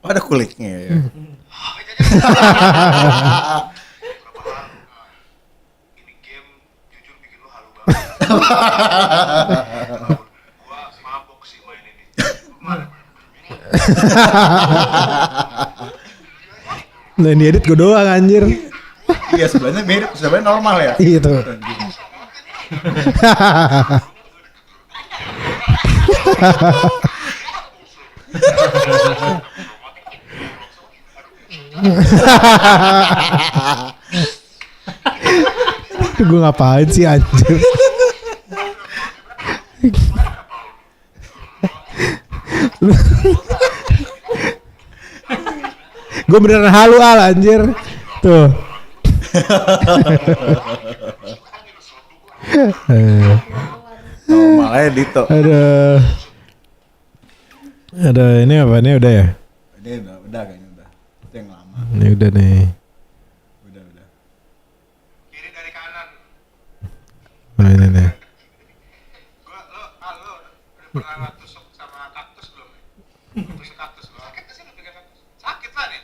Oh, ada kuliknya ya. Nah, ini edit gue doang anjir. Iya, sebenarnya mirip, sebenarnya normal ya. Iya tuh. Gue ngapain sih anjir? Gue beneran halu anjir. Tuh. Normalnya Dito. Ada ini apa? Ini udah ya? Ini udah kayaknya udah. Itu yang lama. Ini udah nih. Udah. Kiri dari kanan. Nah, ini nih. Lo udah pernah tusuk sama kaktus belum? Tusuk kaktus lo. Sakit sih lo pegang kaktus. Sakit lah nih.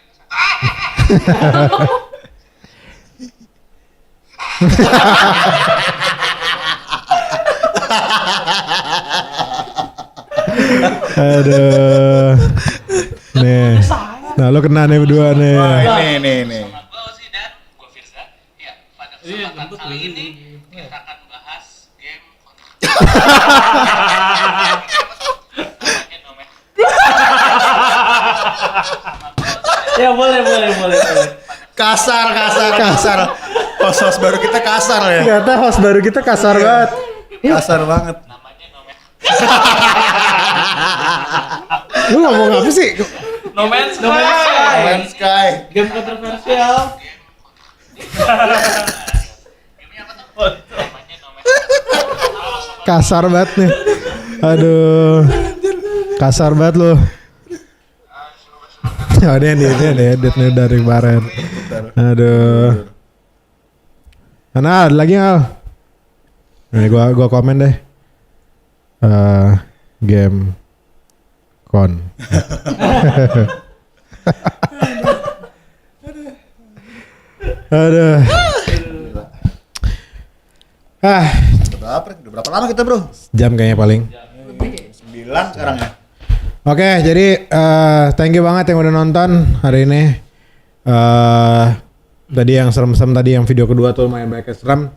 Aduh. Nih. Nah, lo kena nih berdua nih. Wah, ini. Iya, untuk ini kita akan bahas game ya boleh. Kasar. Host baru kita kasar ya. Ternyata host baru kita kasar banget. Kasar banget. Lu ngomong apa sih? No Man's Sky. No Man's Sky. Game kontroversial. Kasar banget nih. Aduh. Kasar banget lu. Oh, ini edit nih dari kemarin. Aduh. Mana ada lagi Al? Nih gua komen deh. Game kon. Aduh. Udah berapa lama kita bro? Jam kayaknya paling. 9 sekarang ya. Oke, jadi thank you banget yang udah nonton hari ini. Tadi yang serem-serem tadi yang video kedua tuh lumayan banyak serem.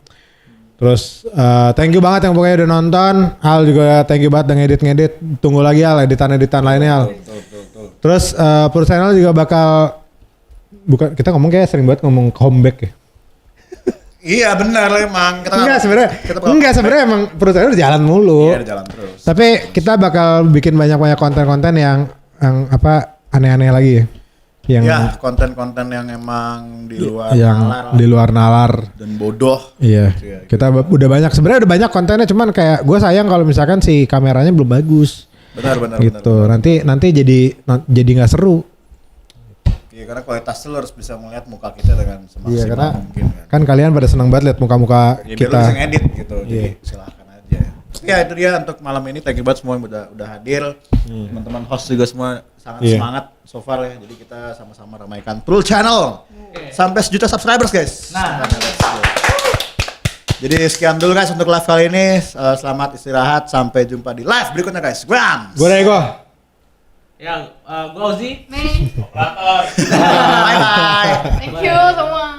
Terus thank you banget yang pokoknya udah nonton. Al juga thank you banget udah ngedit. Tunggu lagi Al editan lainnya Al. Betul. Terus PRUL Channel juga bakal kita ngomong kayak sering banget ngomong comeback ya. Iya benar emang. Enggak sebenarnya emang PRUL Channel jalan mulu. Iya jalan terus. Tapi kita bakal bikin banyak konten-konten yang apa aneh-aneh lagi ya. Yang konten-konten yang emang di luar di luar nalar dan bodoh. Iya. Kita udah banyak sebenarnya udah banyak kontennya cuman kayak gue sayang kalau misalkan si kameranya belum bagus. Benar. Gitu. Nanti jadi nggak seru. Iya karena kualitas lo harus bisa melihat muka kita dengan semaksimal mungkin kan kalian pada senang banget lihat muka-muka ya, kita. Biar lo bisa ngedit gitu. Jadi silakan aja. Ya itu dia untuk malam ini thank you banget semua yang udah hadir. Teman-teman host juga semua sangat semangat so far ya. Jadi kita sama-sama ramaikan PRUL Channel. Sampai 1 juta subscribers guys. Nah. Jadi sekian dulu guys untuk live kali ini. Selamat istirahat. Sampai jumpa di live berikutnya guys. Gue Ego. Ya, gue Ozi. Nih. Bye bye. Thank you semua.